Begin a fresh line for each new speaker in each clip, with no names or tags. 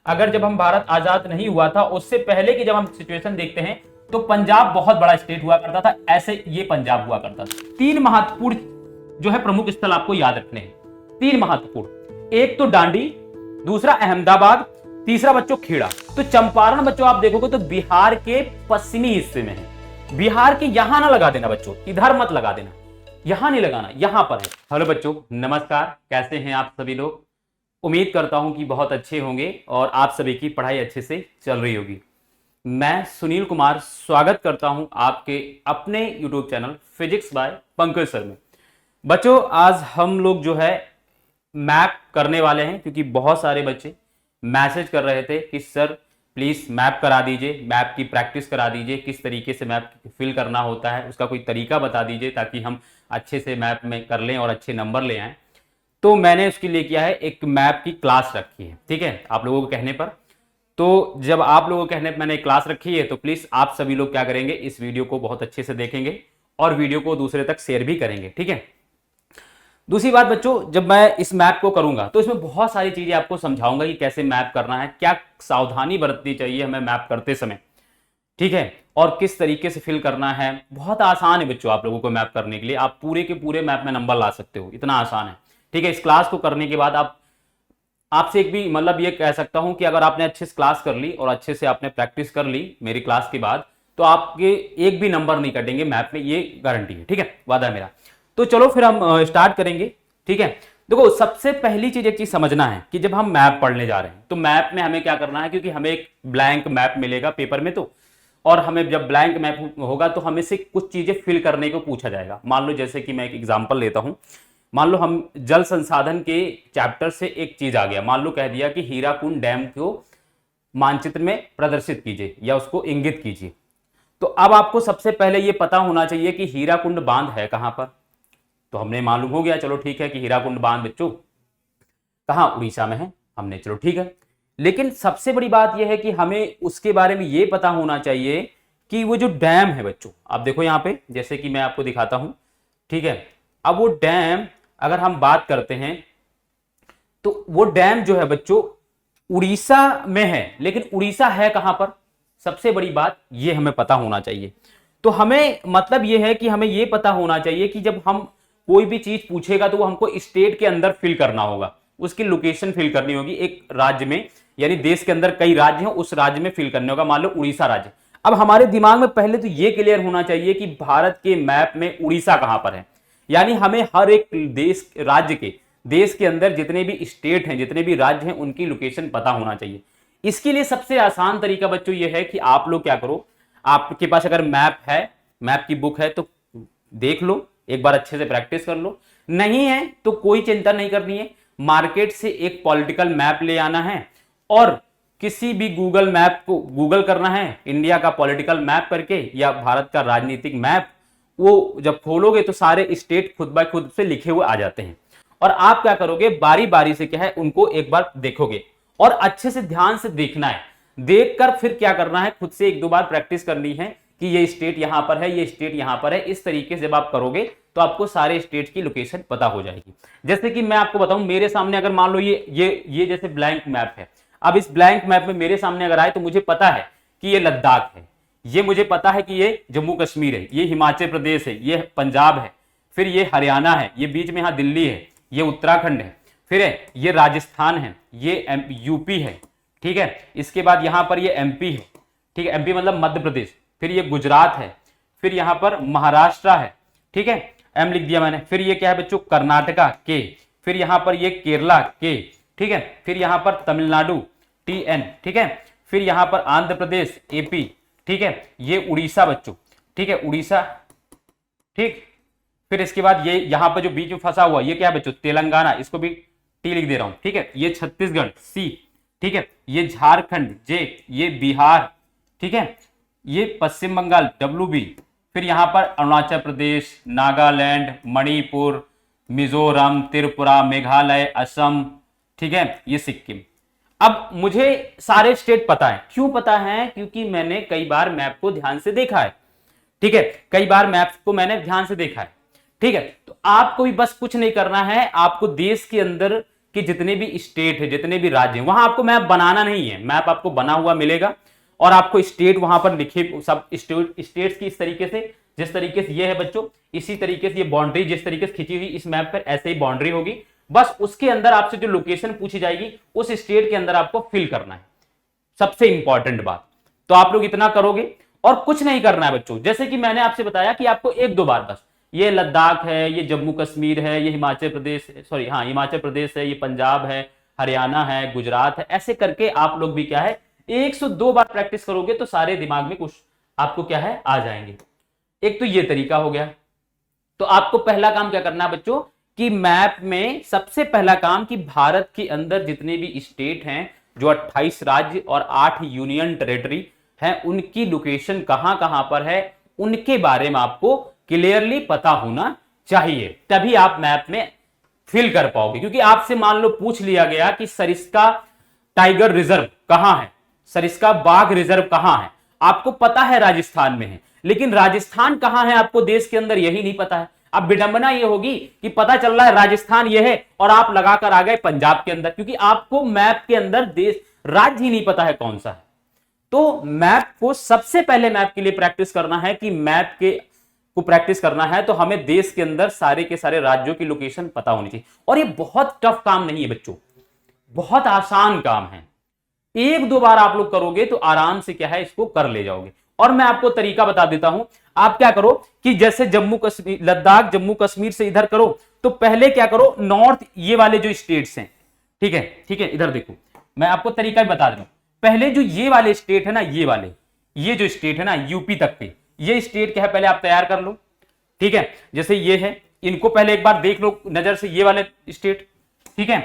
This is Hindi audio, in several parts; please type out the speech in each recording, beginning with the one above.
अगर जब हम भारत आजाद नहीं हुआ था उससे पहले की जब हम सिचुएशन देखते हैं तो पंजाब बहुत बड़ा स्टेट हुआ करता था, ऐसे ये पंजाब हुआ करता था। तीन महत्वपूर्ण जो है प्रमुख स्थल आपको याद रखने हैं, तीन महत्वपूर्ण, एक तो डांडी, दूसरा अहमदाबाद, तीसरा बच्चों खेड़ा। तो चंपारण बच्चों आप देखोगे तो बिहार के पश्चिमी हिस्से में है। बिहार के यहां ना लगा देना बच्चों, इधर मत लगा देना, यहां नहीं लगाना, यहां पर है। हेलो बच्चों, नमस्कार, कैसे हैं आप सभी लोग? उम्मीद करता हूं कि बहुत अच्छे होंगे और आप सभी की पढ़ाई अच्छे से चल रही होगी। मैं सुनील कुमार स्वागत करता हूं आपके अपने YouTube channel physics bye Pankaj sir में। बच्चों आज हम लोग जो है मैप करने वाले हैं, क्योंकि बहुत सारे बच्चे मैसेज कर रहे थे कि सर प्लीज मैप करा दीजिए, मैप की प्रैक्टिस करा दीजिए, किस तरीके से मैप फिल करना होता है उसका कोई तरीका बता दीजिए ताकि हम अच्छे से मैप में कर लें और अच्छे नंबर ले आएं। तो मैंने उसके लिए किया है, एक मैप की क्लास रखी है, ठीक है, आप लोगों के कहने पर। तो जब आप लोगों के कहने पर मैंने क्लास रखी है तो प्लीज आप सभी लोग क्या करेंगे, इस वीडियो को बहुत अच्छे से देखेंगे और वीडियो को दूसरे तक शेयर भी करेंगे, ठीक है। दूसरी बात बच्चों, जब मैं इस मैप को करूंगा तो इसमें बहुत सारी चीजें आपको समझाऊंगा कि कैसे मैप करना है, क्या सावधानी बरतनी चाहिए हमें मैप करते समय, ठीक है, और किस तरीके से फिल करना है। बहुत आसान है बच्चों, आप लोगों को मैप करने के लिए आप पूरे के पूरे मैप में नंबर ला सकते हो, इतना आसान है, ठीक है। इस क्लास को करने के बाद आपसे एक भी मतलब ये कह सकता हूं कि अगर आपने अच्छे से क्लास कर ली और अच्छे से आपने प्रैक्टिस कर ली मेरी क्लास के बाद, तो आपके एक भी नंबर नहीं कटेंगे मैप में, ये गारंटी है, ठीक है, वादा है मेरा। तो चलो फिर हम स्टार्ट करेंगे, ठीक है। देखो सबसे पहली चीज एक चीज समझना है कि जब हम मैप पढ़ने जा रहे हैं तो मैप में हमें क्या करना है, क्योंकि हमें एक ब्लैंक मैप मिलेगा पेपर में, तो और हमें जब ब्लैंक मैप होगा तो हमें से कुछ चीजें फिल करने को पूछा जाएगा। मान लो जैसे कि मैं एक एग्जांपल लेता हूं, मान लो हम जल संसाधन के चैप्टर से एक चीज आ गया, मान लो कह दिया कि हीराकुंड डैम को मानचित्र में प्रदर्शित कीजिए या उसको इंगित कीजिए। तो अब आपको सबसे पहले यह पता होना चाहिए कि हीराकुंड बांध है कहां पर। तो हमने मालूम हो गया, चलो ठीक है, कि हीराकुंड बांध बच्चों कहां, उड़ीसा में है, हमने, चलो ठीक है। लेकिन सबसे बड़ी बात यह है कि हमें उसके बारे में यह पता होना चाहिए कि वो जो डैम है बच्चों, आप देखो यहां पे जैसे कि मैं आपको दिखाता हूं, ठीक है। अब वो डैम अगर हम बात करते हैं तो वो डैम जो है बच्चों उड़ीसा में है, लेकिन उड़ीसा है कहां पर, सबसे बड़ी बात ये हमें पता होना चाहिए। तो हमें मतलब ये है कि हमें ये पता होना चाहिए कि जब हम कोई भी चीज पूछेगा तो वो हमको स्टेट के अंदर फिल करना होगा, उसकी लोकेशन फिल करनी होगी एक राज्य में, यानी देश के अंदर कई राज्य हैं, उस राज्य में फिल करने होगा, मान लो उड़ीसा राज्य। अब हमारे दिमाग में पहले तो ये क्लियर होना चाहिए कि भारत के मैप में उड़ीसा कहां पर है, यानी हमें हर एक देश के अंदर जितने भी स्टेट हैं, जितने भी राज्य हैं, उनकी लोकेशन पता होना चाहिए। इसके लिए सबसे आसान तरीका बच्चों ये है कि आप लोग क्या करो, आपके पास अगर मैप है, मैप की बुक है तो देख लो, एक बार अच्छे से प्रैक्टिस कर लो, नहीं है तो कोई चिंता नहीं करनी है, मार्केट से एक पॉलिटिकल मैप ले आना है और किसी भी गूगल मैप को गूगल करना है, इंडिया का पॉलिटिकल मैप करके या भारत का राजनीतिक मैप, वो जब खोलोगे तो सारे स्टेट खुद बाय खुद से लिखे हुए आ जाते हैं। और आप क्या करोगे, बारी बारी से क्या है उनको एक बार देखोगे और अच्छे से ध्यान से देखना है, देखकर फिर क्या करना है, खुद से एक दो बार प्रैक्टिस करनी है कि ये स्टेट यहां पर है, ये स्टेट यहां पर है। इस तरीके से जब आप करोगे तो आपको सारे स्टेट की लोकेशन पता हो जाएगी। जैसे कि मैं आपको बताऊं, मेरे सामने अगर मान लो ये जैसे ब्लैंक मैप है, अब इस ब्लैंक मैप में मेरे सामने अगर आए तो मुझे पता है कि ये लद्दाख है, ये मुझे पता है कि ये जम्मू कश्मीर है, ये हिमाचल प्रदेश है, ये पंजाब है, फिर ये हरियाणा है, ये बीच में यहां दिल्ली है, ये उत्तराखंड है, फिर है ये राजस्थान है, ये यूपी है, ठीक है। इसके बाद यहां पर ये एमपी है, ठीक है, एमपी मतलब मध्य प्रदेश, फिर ये गुजरात है, फिर यहां पर महाराष्ट्र है, ठीक है, एम लिख दिया मैंने। फिर ये क्या है बच्चों, कर्नाटका के, फिर यहां पर ये केरला के, ठीक है, फिर यहां पर तमिलनाडु TN, ठीक है, फिर यहां पर आंध्र प्रदेश AP, ठीक है, ये उड़ीसा बच्चों, ठीक है, उड़ीसा, ठीक। फिर इसके बाद ये यहां पर जो बीच में फंसा हुआ ये क्या है बच्चों, तेलंगाना, इसको भी T लिख दे रहा हूं, ठीक है, ये छत्तीसगढ़ C, ठीक है, ये झारखंड J, ये बिहार, ठीक है, ये पश्चिम बंगाल WB, फिर यहां पर अरुणाचल प्रदेश, नागालैंड, मणिपुर, मिजोरम, त्रिपुरा, मेघालय, असम, ठीक है, ये सिक्किम। अब मुझे सारे स्टेट पता है, क्यों पता है, क्योंकि मैंने कई बार मैप को ध्यान से देखा है, ठीक है, कई बार मैप को मैंने ध्यान से देखा है, ठीक है। तो आपको भी बस कुछ नहीं करना है, आपको देश के अंदर कि जितने भी स्टेट है, जितने भी राज्य हैं, वहां आपको मैप बनाना नहीं है, मैप आपको बना हुआ मिलेगा और आपको स्टेट वहां पर लिखे, सब स्टेट्स की इस तरीके से, जिस तरीके से ये है बच्चों, इसी तरीके से ये बाउंड्री जिस तरीके से खींची हुई इस मैप पर ऐसे ही बाउंड्री होगी। बस उसके अंदर आपसे जो लोकेशन पूछी जाएगी उस स्टेट के अंदर आपको फिल करना है, सबसे इंपॉर्टेंट बात। तो आप लोग इतना करोगे और कुछ नहीं करना है बच्चों। जैसे कि मैंने आपसे बताया कि आपको एक दो बार बस, ये लद्दाख है, ये जम्मू कश्मीर है, ये हिमाचल प्रदेश, सॉरी हाँ हिमाचल प्रदेश है, ये पंजाब है, हरियाणा है, गुजरात है, ऐसे करके आप लोग भी क्या है 102 बार प्रैक्टिस करोगे तो सारे दिमाग में कुछ आपको क्या है आ जाएंगे। एक तो ये तरीका हो गया। तो आपको पहला काम क्या करना है बच्चों कि मैप में सबसे पहला काम कि भारत के अंदर जितने भी स्टेट हैं, जो 28 राज्य और 8 यूनियन टेरिटरी हैं, उनकी लोकेशन कहां कहां पर है उनके बारे में आपको क्लियरली पता होना चाहिए, तभी आप मैप में फिल कर पाओगे। क्योंकि आपसे मान लो पूछ लिया गया कि सरिस्का टाइगर रिजर्व कहां है, सरिस्का बाघ रिजर्व कहां है, आपको पता है राजस्थान में है, लेकिन राजस्थान कहां है आपको देश के अंदर यही नहीं पता है। अब विडंबना यह होगी कि पता चल रहा है राजस्थान यह है और आप लगाकर आ गए पंजाब के अंदर, क्योंकि आपको मैप के अंदर देश राज्य ही नहीं पता है कौन सा है। तो मैप को सबसे पहले मैप के लिए प्रैक्टिस करना है कि मैप के को प्रैक्टिस करना है तो हमें देश के अंदर सारे के सारे राज्यों की लोकेशन पता होनी चाहिए। और ये बहुत टफ काम नहीं है बच्चों, बहुत आसान काम है। एक दो बार आप लोग करोगे तो आराम से क्या है इसको कर ले जाओगे। और मैं आपको तरीका बता देता हूं, आप क्या करो कि जैसे जम्मू कश्मीर, लद्दाख जम्मू कश्मीर से इधर करो तो पहले क्या करो नॉर्थ ये वाले जो स्टेट्स हैं, ठीक है ठीक है, इधर देखो मैं आपको तरीका बता रहा हूं। पहले जो ये वाले स्टेट है ना, ये वाले ये जो स्टेट है ना यूपी तक के, ये स्टेट क्या है पहले आप तैयार कर लो, ठीक है। जैसे ये है, इनको पहले एक बार देख लो नजर से, ये वाले स्टेट, ठीक है,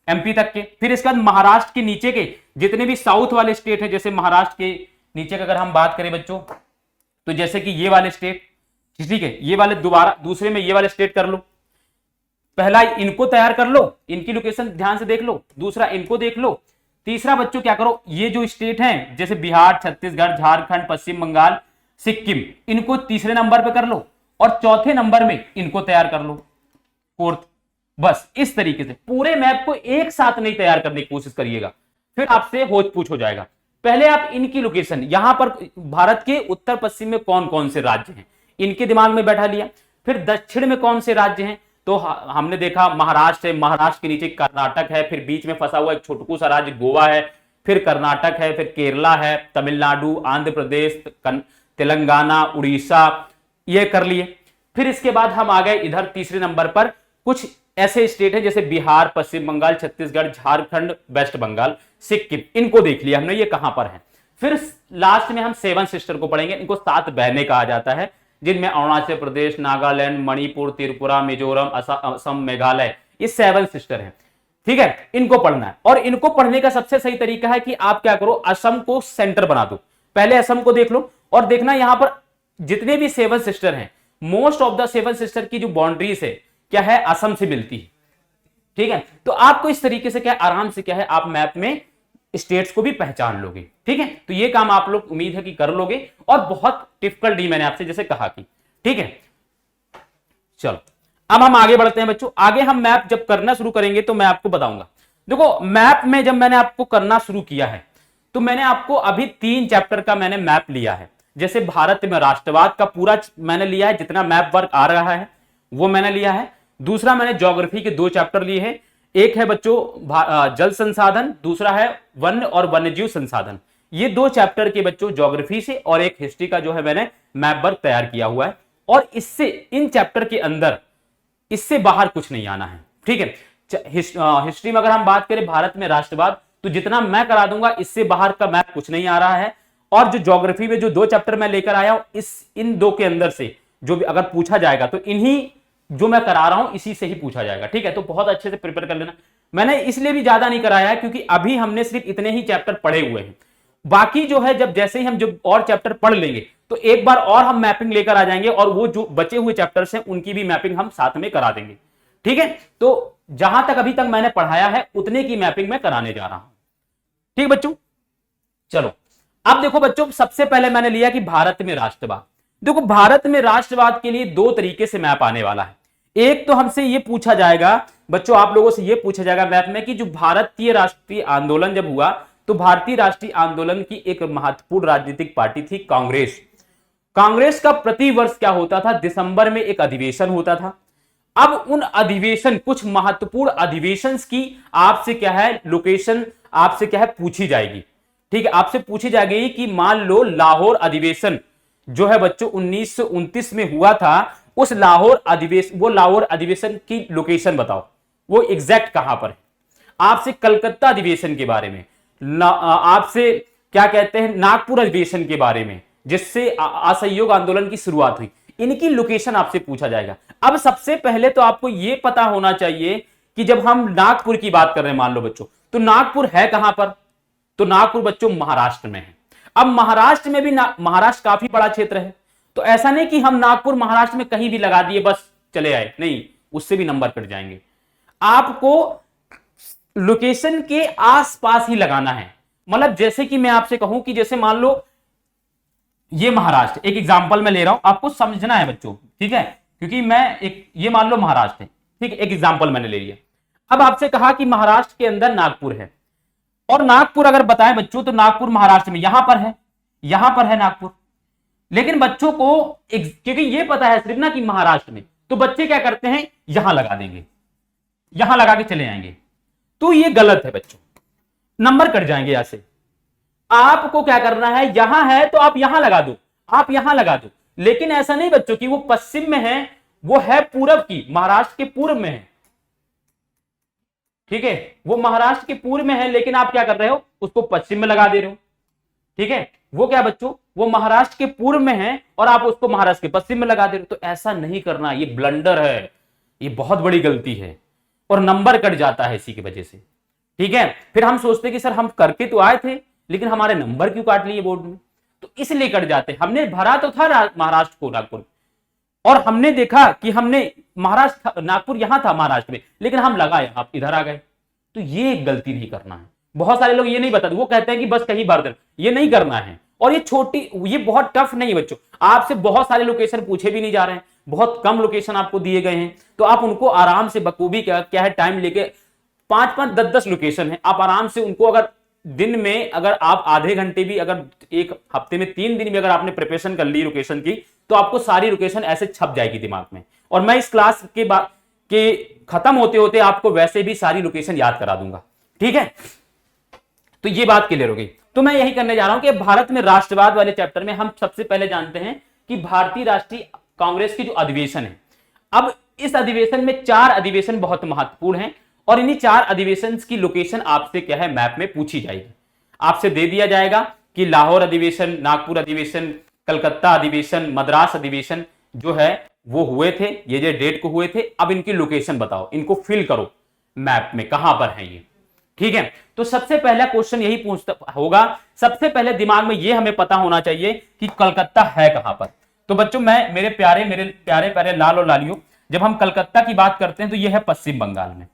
एमपी तक के। फिर इसके बाद महाराष्ट्र के नीचे के जितने भी साउथ वाले स्टेट है, जैसे महाराष्ट्र के नीचे का अगर हम बात करें बच्चों, तो जैसे कि ये वाले स्टेट, ठीक है, ये वाले दोबारा दूसरे में ये वाले स्टेट कर लो। पहला इनको तैयार कर लो, इनकी लोकेशन ध्यान से देख लो, दूसरा इनको देख लो, तीसरा बच्चों क्या करो ये जो स्टेट हैं जैसे बिहार, छत्तीसगढ़, झारखंड, पश्चिम बंगाल, सिक्किम, इनको तीसरे नंबर पे कर लो और चौथे नंबर में इनको तैयार कर लो, फोर्थ। बस इस तरीके से पूरे मैप को एक साथ नहीं तैयार करने की कोशिश करिएगा, फिर आपसे होच पूछ हो जाएगा। पहले आप इनकी लोकेशन, यहां पर भारत के उत्तर पश्चिम में कौन कौन से राज्य हैं इनके दिमाग में बैठा लिया। फिर दक्षिण में कौन से राज्य हैं, तो हमने देखा महाराष्ट्र है, महाराष्ट्र के नीचे कर्नाटक है, फिर बीच में फंसा हुआ एक छोटकू सा राज्य गोवा है, फिर कर्नाटक है, फिर केरला है, तमिलनाडु, आंध्र प्रदेश, तेलंगाना, उड़ीसा, ये कर लिए। फिर इसके बाद हम आ गए इधर तीसरे नंबर पर, कुछ ऐसे स्टेट है जैसे बिहार, पश्चिम बंगाल, छत्तीसगढ़, झारखंड, वेस्ट बंगाल, सिक्किम, इनको देख लिया हमने ये कहां पर है। फिर लास्ट में हम सेवन सिस्टर को पढ़ेंगे, इनको 7 बहनें कहा जाता है, जिनमें अरुणाचल प्रदेश, नागालैंड, मणिपुर, त्रिपुरा, मिजोरम, असम, मेघालय, ये 7 सिस्टर हैं, ठीक है। इनको पढ़ना है और इनको पढ़ने का सबसे सही तरीका है कि आप क्या करो असम को सेंटर बना दो, पहले असम को देख लो और देखना यहां पर जितने भी 7 सिस्टर हैं, मोस्ट ऑफ द 7 सिस्टर की जो बाउंड्रीज है क्या है असम से मिलती है, ठीक है। तो आपको इस तरीके से क्या आराम से क्या है आप मैप में स्टेट्स को भी पहचान लोगे, ठीक है। तो ये काम आप लोग उम्मीद है कि कर लोगे और बहुत डिफिकल्ट नहीं मैंने आपसे जैसे कहा कि, ठीक है। चलो अब हम आगे बढ़ते हैं बच्चों। आगे हम मैप जब करना शुरू करेंगे तो मैं आपको बताऊंगा। देखो मैप में जब मैंने आपको करना शुरू किया है तो मैंने आपको अभी 3 चैप्टर का मैंने मैप लिया है। जैसे भारत में राष्ट्रवाद का पूरा मैंने लिया है, जितना मैप वर्क आ रहा है वो मैंने लिया है। दूसरा मैंने ज्योग्राफी के 2 चैप्टर लिए हैं, एक है बच्चों जल संसाधन, दूसरा है वन और वन्यजीव संसाधन। ये 2 चैप्टर के बच्चों ज्योग्राफी से और एक हिस्ट्री का जो है मैंने मैप वर्क तैयार किया हुआ है। और इससे इन चैप्टर के अंदर इससे बाहर कुछ नहीं आना है, ठीक है। हिस्ट्री में अगर हम बात करें भारत में राष्ट्रवाद, तो जितना मैं करा दूंगा इससे बाहर का मैप कुछ नहीं आ रहा है। और जो ज्योग्राफी में जो 2 चैप्टर मैं लेकर आया हूं, इन 2 के अंदर से जो भी अगर पूछा जाएगा तो इन्हीं जो मैं करा रहा हूं इसी से ही पूछा जाएगा, ठीक है। तो बहुत अच्छे से प्रिपेयर कर लेना। मैंने इसलिए भी ज्यादा नहीं कराया है क्योंकि अभी हमने सिर्फ इतने ही चैप्टर पढ़े हुए हैं। बाकी जो है जब जैसे ही हम जब और चैप्टर पढ़ लेंगे तो एक बार और हम मैपिंग लेकर आ जाएंगे और वो जो बचे हुए चैप्टर्स हैं उनकी भी मैपिंग हम साथ में करा देंगे, ठीक है। तो जहां तक अभी तक मैंने पढ़ाया है उतने की मैपिंग मैं कराने जा रहा हूं, ठीक बच्चों। चलो अब देखो बच्चों, सबसे पहले मैंने लिया कि भारत में राष्ट्रवाद। देखो भारत में राष्ट्रवाद के लिए 2 तरीके से मैप आने वाला है। एक तो हमसे ये पूछा जाएगा बच्चों, आप लोगों से ये पूछा जाएगा मैथ में कि जो भारतीय राष्ट्रीय आंदोलन जब हुआ तो भारतीय राष्ट्रीय आंदोलन की एक महत्वपूर्ण राजनीतिक पार्टी थी कांग्रेस। कांग्रेस का प्रतिवर्ष क्या होता था, दिसंबर में एक अधिवेशन होता था। अब उन अधिवेशन, कुछ महत्वपूर्ण अधिवेशन की आपसे क्या है लोकेशन, आपसे क्या है पूछी जाएगी। ठीक है, आपसे पूछी जाएगी कि मान लो लाहौर अधिवेशन जो है बच्चों 1929 में हुआ था, उस लाहौर अधिवेशन, वो लाहौर अधिवेशन की लोकेशन बताओ, वो एग्जैक्ट कहां पर है। आपसे कलकत्ता अधिवेशन के बारे में, आपसे क्या कहते हैं नागपुर अधिवेशन के बारे में, जिससे असहयोग आंदोलन की शुरुआत हुई, इनकी लोकेशन आपसे पूछा जाएगा। अब सबसे पहले तो आपको यह पता होना चाहिए कि जब हम नागपुर की बात कर रहे हैं मान लो बच्चों, तो नागपुर है कहां पर, तो नागपुर बच्चों महाराष्ट्र में है। अब महाराष्ट्र में भी महाराष्ट्र काफी बड़ा क्षेत्र है, तो ऐसा नहीं कि हम नागपुर महाराष्ट्र में कहीं भी लगा दिए बस चले आए, नहीं, उससे भी नंबर कट जाएंगे। आपको लोकेशन के आसपास ही लगाना है। मतलब जैसे कि मैं आपसे कहूं कि जैसे मान लो ये महाराष्ट्र, एक एग्जांपल मैं ले रहा हूं, आपको समझना है बच्चों, ठीक है, क्योंकि मैं एक, ये मान लो महाराष्ट्र है, ठीक है, एक एग्जांपल मैंने ले लिया। अब आपसे कहा कि महाराष्ट्र के अंदर नागपुर है, और नागपुर अगर बताएं बच्चों तो नागपुर महाराष्ट्र में यहां पर है, यहां पर है नागपुर। लेकिन बच्चों को क्योंकि ये पता है सिर्फ ना कि महाराष्ट्र में, तो बच्चे क्या करते हैं यहां लगा देंगे, यहां लगा के चले आएंगे, तो ये गलत है बच्चों, नंबर कट जाएंगे यहां से। आपको क्या करना है, यहां है तो आप यहां लगा दो, आप यहां लगा दो। लेकिन ऐसा नहीं बच्चों कि वो पश्चिम में है, वो है पूरब की, महाराष्ट्र के पूर्व में है, ठीक है, वो महाराष्ट्र के पूर्व में है, लेकिन आप क्या कर रहे हो उसको पश्चिम में लगा दे रहे हो। ठीक है, वो क्या बच्चों, वो महाराष्ट्र के पूर्व में है और आप उसको महाराष्ट्र के पश्चिम में लगा दे रहे हो। तो ऐसा नहीं करना, ये ब्लंडर है, ये बहुत बड़ी गलती है और नंबर कट जाता है इसी की वजह से। ठीक है, फिर हम सोचते कि सर हम करके तो आए थे लेकिन हमारे नंबर क्यों काट लिए बोर्ड में, तो इसलिए कट जाते। हमने भरा तो था महाराष्ट्र को नागपुर, और हमने देखा कि हमने महाराष्ट्र नागपुर यहां था महाराष्ट्र में, लेकिन हम लगाए आप इधर आ गए, तो ये एक गलती नहीं करना है। बहुत सारे लोग ये नहीं बताते, वो कहते हैं कि बस कहीं भर देना, ये नहीं करना है। और ये छोटी, ये बहुत टफ नहीं है बच्चों, आपसे बहुत सारे लोकेशन पूछे भी नहीं जा रहे हैं, बहुत कम लोकेशन आपको दिए गए हैं, तो आप उनको आराम से बखूबी क्या है टाइम लेके 5-5, 10-10 लोकेशन है, आप आराम से उनको अगर दिन में, अगर आप आधे घंटे भी, अगर एक हफ्ते में 3 दिन भी अगर आपने प्रिपरेशन कर ली लोकेशन की, तो आपको सारी लोकेशन ऐसे छप जाएगी दिमाग में। और मैं इस क्लास के बाद के खत्म होते होते आपको वैसे भी सारी लोकेशन याद करा दूंगा। ठीक है, तो ये बात क्लियर हो गई। तो मैं यही करने जा रहा हूं कि भारत में राष्ट्रवाद वाले चैप्टर में हम सबसे पहले जानते हैं कि भारतीय राष्ट्रीय कांग्रेस की जो अधिवेशन है, अब इस अधिवेशन में 4 अधिवेशन बहुत महत्वपूर्ण हैं, और इन्हीं 4 अधिवेशन की लोकेशन आपसे क्या है मैप में पूछी जाएगी। आपसे दे दिया जाएगा कि लाहौर अधिवेशन, नागपुर अधिवेशन, कलकत्ता अधिवेशन, मद्रास अधिवेशन जो है वो हुए थे, ये डेट को हुए थे। अब इनकी लोकेशन बताओ, इनको फिल करो मैप में कहां पर है ये। ठीक है, तो सबसे पहला क्वेश्चन यही पूछता होगा, सबसे पहले दिमाग में ये हमें पता होना चाहिए कि कलकत्ता है कहां पर। तो बच्चों मैं मेरे प्यारे लाल और लालियों, जब हम कलकत्ता की बात करते हैं तो ये है पश्चिम बंगाल में।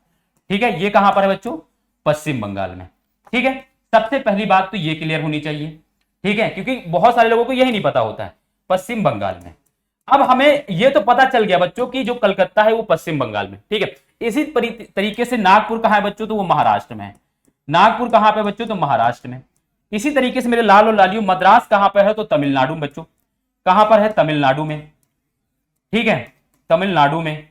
ठीक है, ये कहां पर है बच्चों, पश्चिम बंगाल में। ठीक है, सबसे पहली बात तो ये क्लियर होनी चाहिए। ठीक है, क्योंकि बहुत सारे लोगों को यही नहीं पता होता है, पश्चिम बंगाल में। अब हमें ये तो पता चल गया बच्चों कि जो कलकत्ता है वो पश्चिम बंगाल में। ठीक है, इसी तरीके से नागपुर कहां है बच्चों, तो वो महाराष्ट्र में है। नागपुर कहां पे बच्चों, तो महाराष्ट्र में। इसी तरीके से मेरे लाल और लालियों, मद्रास कहां पर है, तो तमिलनाडु में बच्चों। कहां पर है, तमिलनाडु में। ठीक है, तमिलनाडु में।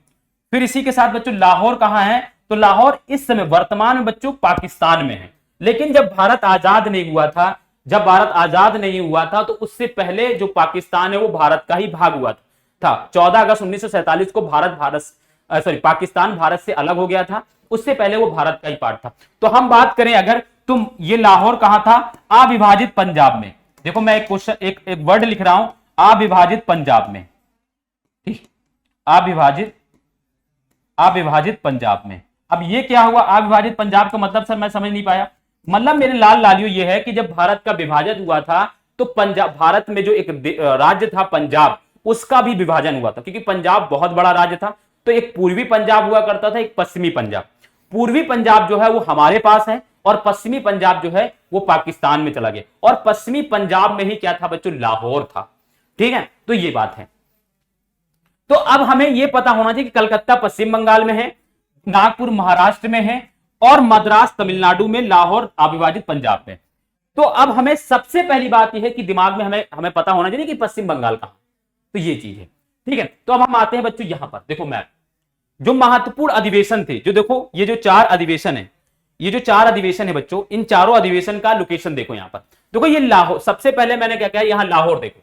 फिर इसी के साथ बच्चों लाहौर कहां है, तो लाहौर इस समय वर्तमान में बच्चों पाकिस्तान में है। लेकिन जब भारत आजाद नहीं हुआ था, जब भारत आजाद नहीं हुआ था तो उससे पहले जो पाकिस्तान है वो भारत का ही भाग हुआ था। 14 अगस्त 1947 को पाकिस्तान भारत से अलग हो गया था, उससे पहले वो भारत का ही पार्ट था। तो हम बात करें अगर, तुम ये लाहौर कहां था, अविभाजित पंजाब में। देखो मैं एक क्वेश्चन, एक वर्ड लिख रहा हूं, अविभाजित पंजाब में। ठीक, अविभाजित पंजाब में। अब ये क्या हुआ, अविभाजित पंजाब का मतलब सर मैं समझ नहीं पाया। मतलब मेरे लाल लालियों ये है कि जब भारत का विभाजन हुआ था तो पंजाब, भारत में जो एक राज्य था पंजाब, उसका भी विभाजन हुआ था, क्योंकि पंजाब बहुत बड़ा राज्य था। तो एक पूर्वी पंजाब हुआ करता था, एक पश्चिमी पंजाब। पूर्वी पंजाब जो है वो हमारे पास है और पश्चिमी पंजाब जो है वो पाकिस्तान में चला गया, और पश्चिमी पंजाब में ही क्या था बच्चों, लाहौर था। ठीक है, तो ये बात है। तो अब हमें यह पता होना चाहिए कि कलकत्ता पश्चिम बंगाल में है, नागपुर महाराष्ट्र में है, और मद्रास तमिलनाडु में, लाहौर अविभाजित पंजाब में। तो अब हमें सबसे पहली बात यह है कि दिमाग में हमें पता होना चाहिए कि पश्चिम बंगाल कहां, तो ये चीज है। ठीक है, तो अब हम आते हैं बच्चों यहां पर, देखो मैप, जो महत्वपूर्ण अधिवेशन थे, जो देखो ये जो 4 अधिवेशन है, ये जो 4 अधिवेशन है बच्चों, इन चारों अधिवेशन का लोकेशन देखो यहां पर। देखो ये लाहौर, सबसे पहले मैंने क्या किया, यहां लाहौर देखो,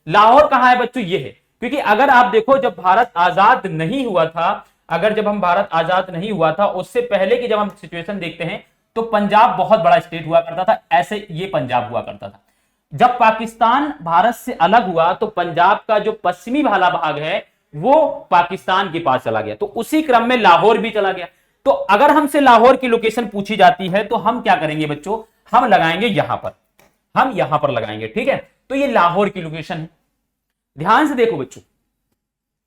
लाहौर कहां है बच्चों, ये है। क्योंकि अगर आप देखो जब भारत आजाद नहीं हुआ था, अगर जब हम भारत आजाद नहीं हुआ था उससे पहले की जब हम सिचुएशन देखते हैं तो पंजाब बहुत बड़ा स्टेट हुआ करता था, ऐसे ये पंजाब हुआ करता था। जब पाकिस्तान भारत से अलग हुआ तो पंजाब का जो पश्चिमी वाला भाग है वो पाकिस्तान के पास चला गया, तो उसी क्रम में लाहौर भी चला गया। तो अगर हमसे लाहौर की लोकेशन पूछी जाती है तो हम क्या करेंगे बच्चों, हम लगाएंगे यहां पर, हम यहां पर लगाएंगे। ठीक है, तो ये लाहौर की लोकेशन है, ध्यान से देखो बच्चों।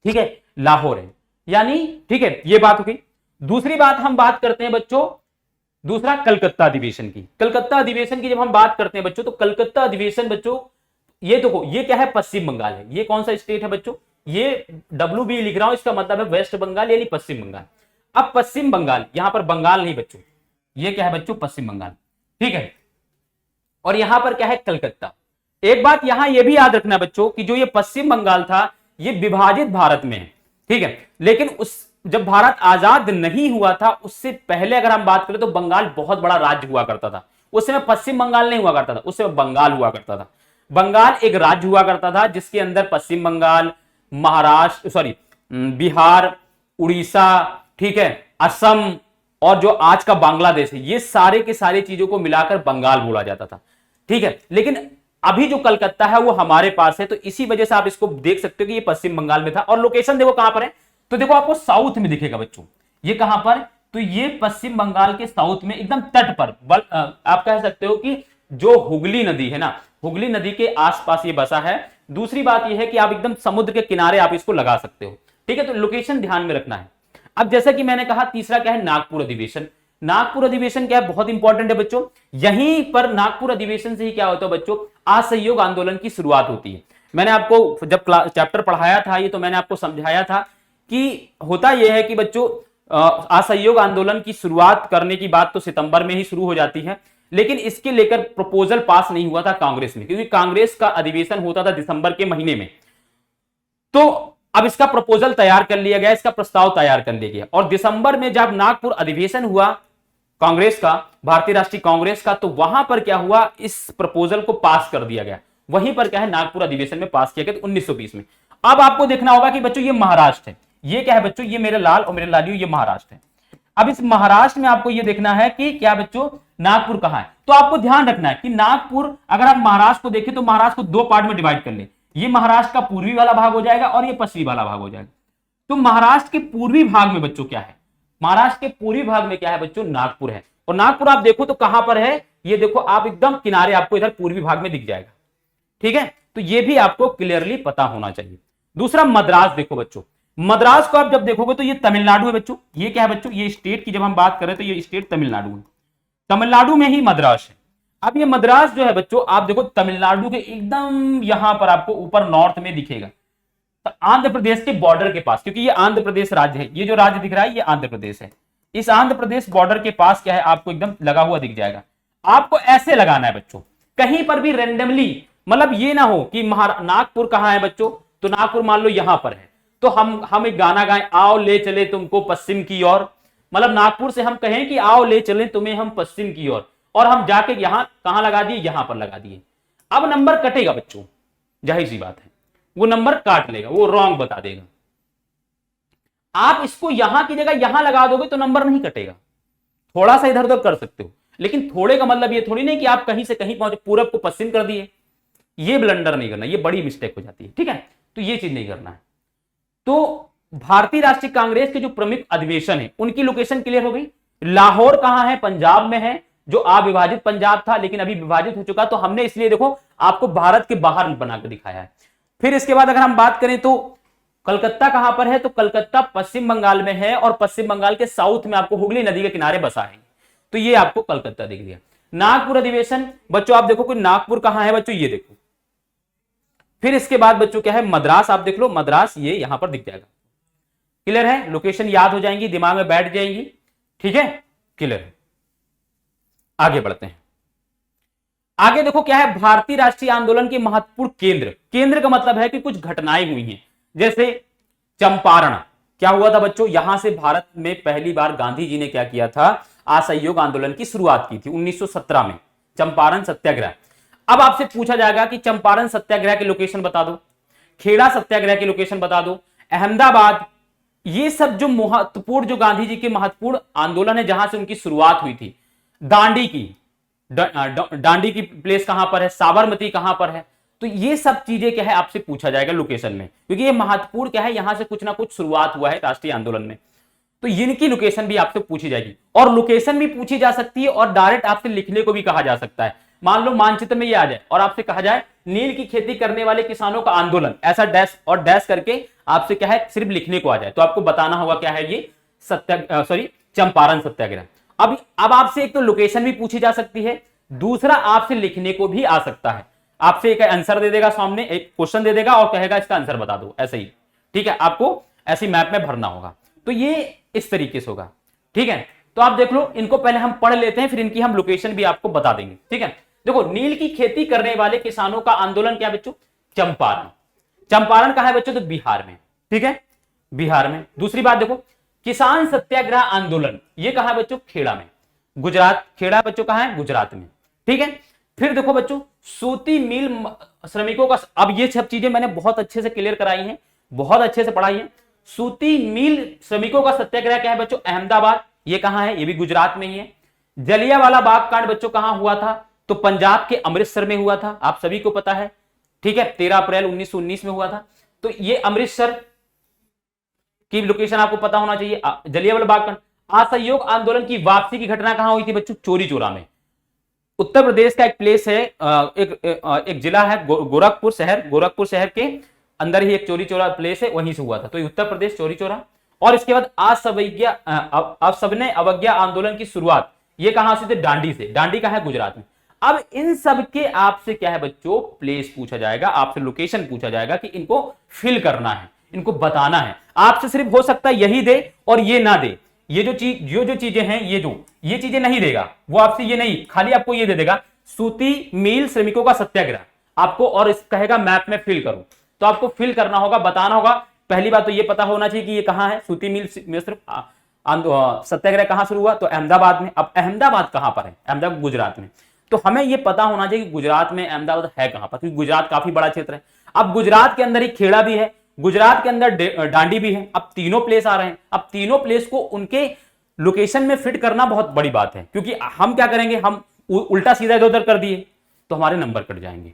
ठीक है, लाहौर है यानी, ठीक है, ये बात हो गई। दूसरी बात हम बात करते हैं बच्चों, दूसरा कलकत्ता अधिवेशन की। कलकत्ता अधिवेशन की जब हम बात करते हैं बच्चों, तो कलकत्ता अधिवेशन बच्चों, ये देखो ये क्या है, पश्चिम बंगाल है। ये कौन सा स्टेट है बच्चों, ये WB लिख रहा हूं, इसका मतलब है वेस्ट बंगाल यानी पश्चिम बंगाल। अब पश्चिम बंगाल, यहां पर बंगाल नहीं बच्चों, ये क्या है बच्चों, पश्चिम बंगाल। ठीक है, और यहां पर क्या है, कलकत्ता। एक बात यहां यह भी याद रखना बच्चों कि जो ये पश्चिम बंगाल था ये विभाजित भारत में है। ठीक है, लेकिन उस जब भारत आजाद नहीं हुआ था उससे पहले अगर हम बात करें तो बंगाल बहुत बड़ा राज्य हुआ करता था। उस समय पश्चिम बंगाल नहीं हुआ करता था, उस समय बंगाल हुआ करता था। बंगाल एक राज्य हुआ करता था जिसके अंदर पश्चिम बंगाल, महाराष्ट्र, बिहार, उड़ीसा, ठीक है, असम और जो आज का बांग्लादेश है, ये सारे के सारे चीजों को मिलाकर बंगाल बोला जाता था। ठीक है, लेकिन अभी जो कलकत्ता है वो हमारे पास है, तो इसी वजह से आप इसको देख सकते हो कि ये पश्चिम बंगाल में था। और लोकेशन देखो कहां पर है, तो देखो आपको साउथ में दिखेगा बच्चों, ये कहां पर, तो ये पश्चिम बंगाल के साउथ में एकदम तट पर, आप कह सकते हो कि जो हुगली नदी है ना, हुगली नदी के आसपास ये बसा है। दूसरी बात यह है कि आप एकदम समुद्र के किनारे आप इसको लगा सकते हो। ठीक है, तो लोकेशन ध्यान में रखना है। अब जैसा कि मैंने कहा, तीसरा क्या है, नागपुर अधिवेशन। नागपुर अधिवेशन क्या है, बहुत इंपॉर्टेंट है बच्चों। यहीं पर नागपुर अधिवेशन से ही क्या होता है बच्चों, असहयोग आंदोलन की शुरुआत होती है। मैंने आपको जब चैप्टर पढ़ाया था ये, तो मैंने आपको समझाया था कि होता यह है कि बच्चों असहयोग आंदोलन की शुरुआत करने की बात तो सितंबर में ही शुरू हो जाती है, लेकिन इसके लेकर प्रपोजल पास नहीं हुआ था कांग्रेस में, क्योंकि कांग्रेस का अधिवेशन होता था दिसंबर के महीने में। तो अब इसका प्रपोजल तैयार कर लिया गया, इसका प्रस्ताव तैयार कर लिया गया, और दिसंबर में जब नागपुर अधिवेशन हुआ कांग्रेस का, भारतीय राष्ट्रीय कांग्रेस का, तो वहां पर क्या हुआ, इस प्रपोजल को पास कर दिया गया। वहीं पर क्या है, नागपुर अधिवेशन में पास किया गया 1920 में। अब आपको देखना होगा कि बच्चों ये महाराष्ट्र है, ये क्या है बच्चों, ये मेरे लाल और मेरे लालियो, ये महाराष्ट्र है। अब इस महाराष्ट्र में आपको ये देखना है कि क्या बच्चों, नागपुर कहां है। तो आपको ध्यान रखना है कि नागपुर, अगर आप महाराष्ट्र को देखें तो महाराष्ट्र को 2 पार्ट में डिवाइड कर ले, ये महाराष्ट्र का पूर्वी वाला भाग हो जाएगा और ये पश्चिमी वाला भाग हो जाएगा। तो महाराष्ट्र के पूर्वी भाग में बच्चों क्या है, महाराष्ट्र के पूर्वी भाग में क्या है बच्चों, नागपुर है। और नागपुर आप देखो तो कहां पर है, ये देखो आप एकदम किनारे, आपको इधर पूर्वी भाग में दिख जाएगा। ठीक है, तो ये भी आपको क्लियरली पता होना चाहिए। दूसरा मद्रास देखो बच्चों, मद्रास को आप जब देखोगे तो ये तमिलनाडु है बच्चों। ये क्या है बच्चों, ये स्टेट की जब हम बात करें तो ये स्टेट तमिलनाडु है, तमिलनाडु में ही मद्रास है। अब ये मद्रास जो है बच्चों, आप देखो तमिलनाडु के एकदम यहां पर आपको ऊपर नॉर्थ में दिखेगा, तो आंध्र प्रदेश के बॉर्डर के पास, क्योंकि ये आंध्र प्रदेश राज्य है, ये जो राज्य दिख रहा है ये आंध्र प्रदेश है। इस आंध्र प्रदेश बॉर्डर के पास क्या है, आपको एकदम लगा हुआ दिख जाएगा। आपको ऐसे लगाना है बच्चों, कहीं पर भी रेंडमली, मतलब ये ना हो कि नागपुर कहां है बच्चों, तो नागपुर मान लो यहां पर है, तो हम एक गाना गाएं, आओ ले चले तुमको पश्चिम की ओर, मतलब नागपुर से हम कहें कि आओ ले चले तुम्हें हम पश्चिम की ओर, और हम जाके यहां कहां लगा दिए, यहां पर लगा दिए। अब नंबर कटेगा बच्चों, जाहिर सी बात है, वो नंबर काट लेगा, वो रॉन्ग बता देगा। आप इसको यहां की जगह यहां लगा दोगे तो नंबर नहीं कटेगा, थोड़ा सा इधर उधर कर सकते हो, लेकिन थोड़े का मतलब ये थोड़ी नहीं कि आप कहीं से कहीं पहुंचे, पूरब को पश्चिम कर दिए। ये ब्लंडर नहीं करना, ये बड़ी मिस्टेक हो जाती है। ठीक है, तो ये चीज नहीं करना है। तो भारतीय राष्ट्रीय कांग्रेस के जो प्रमुख अधिवेशन है उनकी लोकेशन क्लियर हो गई। लाहौर कहां है, पंजाब में है, जो अविभाजित पंजाब था लेकिन अभी विभाजित हो चुका, तो हमने इसलिए देखो आपको भारत के बाहर बनाकर दिखाया है। फिर इसके बाद अगर हम बात करें तो कलकत्ता कहां पर है, तो कलकत्ता पश्चिम बंगाल में है, और पश्चिम बंगाल के साउथ में आपको हुगली नदी के किनारे बसा है, तो ये आपको कलकत्ता दिख गया। नागपुर अधिवेशन बच्चों आप देखो कि नागपुर कहां है बच्चों, ये देखो फिर इसके बाद बच्चों क्या है, मद्रास आप देख लो, मद्रास ये यहां पर दिख जाएगा। क्लियर है, लोकेशन याद हो जाएंगी, दिमाग में बैठ जाएंगी। ठीक है, क्लियर है। आगे बढ़ते हैं। आगे देखो क्या है, भारतीय राष्ट्रीय आंदोलन के महत्वपूर्ण केंद्र। केंद्र का मतलब है कि कुछ घटनाएं हुई हैं, जैसे चंपारण। क्या हुआ था बच्चों, यहां से भारत में पहली बार गांधी जी ने क्या किया था, असहयोग आंदोलन की शुरुआत की थी 1917 में, चंपारण सत्याग्रह। अब आपसे पूछा जाएगा कि चंपारण सत्याग्रह की लोकेशन बता दो, खेड़ा सत्याग्रह की लोकेशन बता दो, अहमदाबाद। ये सब जो महत्वपूर्ण, जो गांधी जी के महत्वपूर्ण आंदोलन है, जहां से उनकी शुरुआत हुई थी। दांडी की, दांडी की प्लेस कहां पर है, साबरमती कहां पर है। तो ये सब चीजें क्या है आपसे पूछा जाएगा लोकेशन में, क्योंकि ये महत्वपूर्ण क्या है, यहां से कुछ ना कुछ शुरुआत हुआ है राष्ट्रीय आंदोलन में। तो इनकी लोकेशन भी आपसे पूछी जाएगी, और लोकेशन भी पूछी जा सकती है और डायरेक्ट आपसे लिखने को भी कहा जा सकता है। मान लो मानचित्र में ये आ जाए और आपसे कहा जाए नील की खेती करने वाले किसानों का आंदोलन, ऐसा डैश और डैश करके आपसे क्या है सिर्फ लिखने को आ जाए, तो आपको बताना होगा क्या है ये चंपारण सत्याग्रह। अब आपसे एक तो लोकेशन भी पूछी जा सकती है, दूसरा आपसे लिखने को भी आ सकता है। आपसे एक आंसर दे देगा, सामने एक क्वेश्चन दे देगा और कहेगा इसका आंसर बता दो, ऐसे ही। ठीक है, आपको ऐसी मैप में भरना होगा, तो ये इस तरीके से होगा। ठीक है, तो आप देख लो, इनको पहले हम पढ़ लेते हैं, फिर इनकी हम लोकेशन भी आपको बता देंगे। ठीक है, देखो नील की खेती करने वाले किसानों का आंदोलन क्या बच्चों, चंपारण। चंपारण कहां है बच्चों, तो बिहार में। ठीक है, बिहार में। दूसरी बात देखो, किसान सत्याग्रह आंदोलन, ये कहां है बच्चों, खेड़ा में, गुजरात। खेड़ा बच्चों कहां है, गुजरात में। ठीक है, फिर देखो बच्चों, सूती मिल श्रमिकों का, अब ये सब चीजें मैंने बहुत अच्छे से क्लियर कराई हैं, बहुत अच्छे से पढ़ाई है। सूती मिल श्रमिकों का सत्याग्रह क्या है बच्चों, अहमदाबाद। ये कहां है, ये भी गुजरात में ही है। जलियांवाला बाग कांड बच्चों कहां हुआ था, तो पंजाब के अमृतसर में हुआ था, आप सभी को पता है। ठीक है, 13 अप्रैल 1919 में हुआ था। तो ये अमृतसर की लोकेशन आपको पता होना चाहिए। जलियांवाला बाग कांड। असहयोग आंदोलन की वापसी की घटना कहां हुई थी बच्चों, चौरी चौरा में। उत्तर प्रदेश का एक प्लेस है, एक जिला है गोरखपुर शहर, गोरखपुर शहर के अंदर ही एक चौरी चौरा प्लेस है, वहीं से हुआ था। तो उत्तर प्रदेश चौरी चौरा। और इसके बाद असविनय अवज्ञा आंदोलन की शुरुआत, ये कहां से थे, दांडी से। दांडी कहां है, गुजरात में। अब इन सब के आपसे क्या है बच्चों, प्लेस पूछा जाएगा, आपसे लोकेशन पूछा जाएगा कि इनको फिल करना है, इनको बताना है। आपसे सिर्फ हो सकता है यही दे और ये ना दे, ये जो चीजें हैं, ये चीजें नहीं देगा वो आपसे, ये नहीं, खाली आपको ये दे देगा सूती मिल श्रमिकों का सत्याग्रह आपको, और इस कहेगा मैप में फिल करो। तो आपको फिल करना होगा, बताना होगा। पहली बात तो ये पता होना चाहिए कि ये कहां है, सूती मिल सत्याग्रह कहां शुरू हुआ, तो अहमदाबाद में। अब अहमदाबाद कहां पर है, अहमदाबाद गुजरात में। तो हमें यह पता होना चाहिए कि गुजरात में अहमदाबाद है कहां पर, क्योंकि गुजरात काफी बड़ा क्षेत्र है। अब गुजरात के अंदर ही खेड़ा भी है, गुजरात के अंदर दांडी भी है। अब तीनों प्लेस आ रहे हैं, अब तीनों प्लेस को उनके लोकेशन में फिट करना बहुत बड़ी बात है, क्योंकि हम क्या करेंगे, हम उल्टा सीधा इधर उधर कर दिए तो हमारे नंबर कट जाएंगे।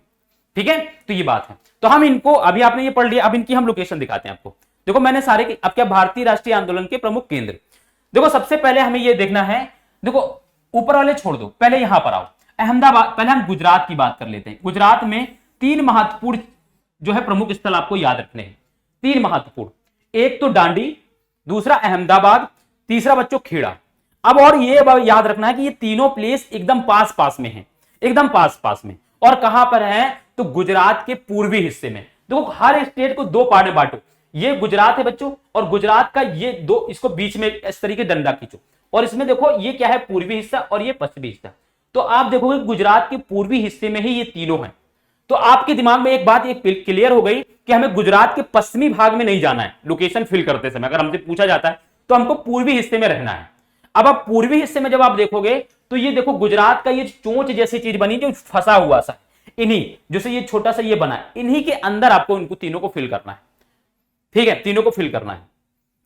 ठीक है, तो ये बात है। तो हम इनको, अभी आपने ये पढ़ लिया, अब इनकी हम लोकेशन दिखाते हैं आपको। देखो मैंने सारे, अब क्या, भारतीय राष्ट्रीय आंदोलन के प्रमुख केंद्र। देखो सबसे पहले हमें ये देखना है, देखो ऊपर वाले छोड़ दो, पहले यहां पर आओ, अहमदाबाद। पहले हम गुजरात की बात कर लेते हैं। गुजरात में 3 महत्वपूर्ण जो है प्रमुख स्थल आपको याद रखने हैं, 3 महत्वपूर्ण। एक तो दांडी, दूसरा अहमदाबाद, तीसरा बच्चों खेड़ा। अब और ये याद रखना है कि ये तीनों प्लेस एकदम पास पास में है, एकदम पास पास में। और कहां पर है, तो गुजरात के पूर्वी हिस्से में। देखो हर स्टेट को 2 पार्ट में बांटो, ये गुजरात है बच्चों, और गुजरात का ये 2, इसको बीच में इस तरीके डंडा खींचो, और इसमें देखो ये क्या है, पूर्वी हिस्सा और ये पश्चिमी हिस्सा। तो आप देखोगे गुजरात के पूर्वी हिस्से में ही ये तीनों हैं। तो आपके दिमाग में एक बात ये क्लियर हो गई कि हमें गुजरात के पश्चिमी भाग में नहीं जाना है लोकेशन फिल करते समय। अगर हमसे पूछा जाता है तो हमको पूर्वी हिस्से में रहना है। अब आप पूर्वी हिस्से में जब आप देखोगे तो ये देखो गुजरात का ये चोंच जैसी चीज बनी जो फंसा हुआ सा, इन्हीं जैसे ये छोटा सा ये बना है, इन्हीं के अंदर आपको इनको तीनों को फिल करना है। ठीक है, तीनों को फिल करना है।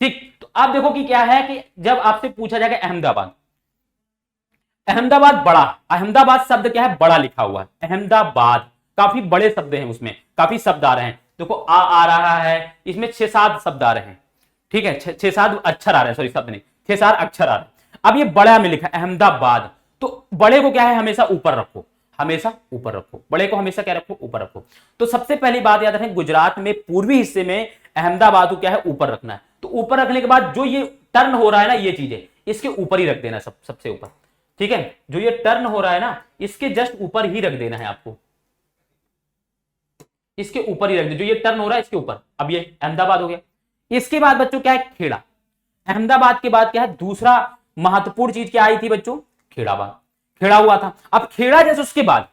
ठीक, तो आप देखो कि क्या है कि जब आपसे पूछा जाएगा अहमदाबाद, अहमदाबाद बड़ा, अहमदाबाद शब्द क्या है, बड़ा लिखा हुआ है। अहमदाबाद काफी बड़े शब्द हैं, उसमें काफी शब्द आ रहे हैं। देखो आ रहा है, इसमें 6-7 शब्द आ रहे हैं। ठीक है, 6-7 अक्षर आ रहे हैं, सॉरी शब्द नहीं, 6-7 अक्षर आ रहे हैं। अब ये बड़ा में लिखा अहमदाबाद, तो बड़े को क्या है, हमेशा ऊपर रखो, हमेशा ऊपर रखो, बड़े को हमेशा क्या रखो, ऊपर रखो। तो सबसे पहली बात याद रखें, गुजरात में पूर्वी हिस्से में अहमदाबाद को क्या है, ऊपर रखना है। तो ऊपर रखने के बाद जो ये टर्न हो रहा है ना, ये चीजें इसके ऊपर ही रख देना, सबसे ऊपर। ठीक है, जो ये टर्न हो रहा है ना, इसके जस्ट ऊपर ही रख देना है आपको। इसके ऊपर ही रख दे, जो ये टर्न हो रहा है इसके ऊपर। अब ये अहमदाबाद हो गया। इसके बाद बच्चों क्या है, खेड़ा। अहमदाबाद के बाद क्या है, दूसरा महत्वपूर्ण चीज क्या आई थी बच्चों, खेड़ाबाद। खेड़ा हुआ था। अब खेड़ा जैसे उसके बाद,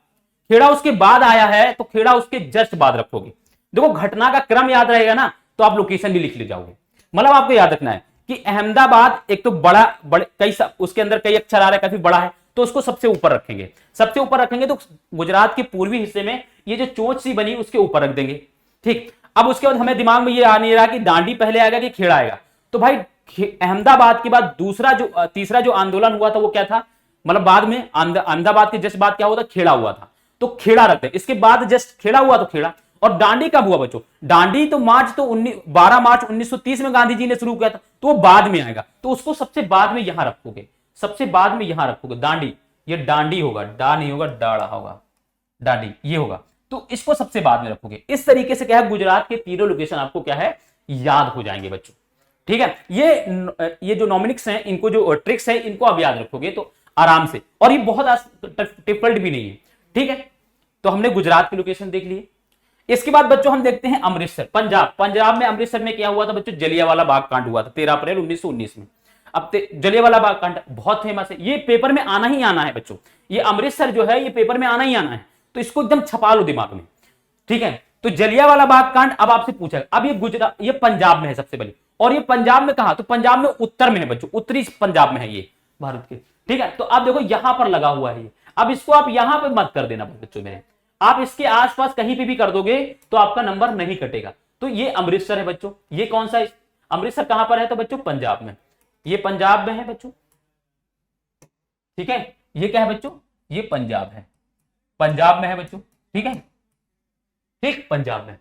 खेड़ा उसके बाद आया है, तो खेड़ा उसके जस्ट बाद रखोगे। देखो घटना का क्रम याद रहेगा ना, तो आप लोकेशन भी लिख ले जाओगे। मतलब आपको याद रखना है कि अहमदाबाद एक तो बड़ा, बड़े कई उसके अंदर कई अक्षर आ रहे हैं, काफी बड़ा है, तो उसको सबसे ऊपर रखेंगे। सबसे ऊपर रखेंगे तो गुजरात के पूर्वी हिस्से में ये जो चोंच सी बनी उसके ऊपर रख देंगे। ठीक, अब उसके बाद हमें दिमाग में ये आ नहीं रहा कि दांडी पहले आएगा कि खेड़ा आएगा। तो भाई अहमदाबाद के बाद दूसरा जो तीसरा जो आंदोलन हुआ था वो क्या था, मतलब बाद में अहमदाबाद के जस्ट बाद क्या हुआ था, खेड़ा हुआ था, तो खेड़ा रखते हैं। इसके बाद जस्ट खेड़ा हुआ तो खेड़ा। और दांडी कब हुआ बच्चों, दांडी तो मार्च तो 12 मार्च 1930 में गांधी जी ने शुरू किया था, तो वो बाद में आएगा, तो उसको सबसे बाद में यहां रखोगे, सबसे बाद में यहां रखोगे दांडी। ये डांडी होगा, डा नहीं होगा, डाड़ा होगा, डांडी ये होगा, तो इसको सबसे बाद में रखोगे। इस तरीके से क्या है, गुजरात के तीनों लोकेशन आपको क्या है, याद हो जाएंगे बच्चों। ठीक है, ये जो नॉमिनिक्स हैं, इनको जो ट्रिक्स है, इनको आप याद रखोगे तो आराम से, और ये बहुत डिफिकल्ट भी नहीं है। ठीक है, तो हमने गुजरात की लोकेशन देख ली। इसके बाद बच्चों हम देखते हैं अमृतसर, पंजाब। पंजाब में अमृतसर में क्या हुआ था बच्चों, जलियांवाला बाग कांड हुआ था 13 अप्रैल 1919 में। अब जलियांवाला बाग कांड बहुत फेमस है, ये पेपर में आना ही आना है बच्चों। ये अमृतसर जो है ये पेपर में आना ही आना है, तो इसको एकदम छपा लो दिमाग में। ठीक है, तो जलियांवाला बाग कांड अब आपसे पूछा, अब ये गुजरात, ये पंजाब में है सबसे पहले, और ये पंजाब में कहा, तो पंजाब में उत्तर में है बच्चों, उत्तरी पंजाब में है ये भारत के। ठीक है, तो आप देखो यहां पर लगा हुआ है ये। अब इसको आप यहां पर मत कर देना बच्चों मेरे, आप इसके आसपास कहीं पे भी कर दोगे तो आपका नंबर नहीं कटेगा। तो ये अमृतसर है बच्चों। ये कौन सा, अमृतसर कहां पर है, तो बच्चों पंजाब में। ये पंजाब में है बच्चों। ठीक है, ये क्या है बच्चों, ये पंजाब है, पंजाब में है बच्चों। ठीक है, ठीक, पंजाब में।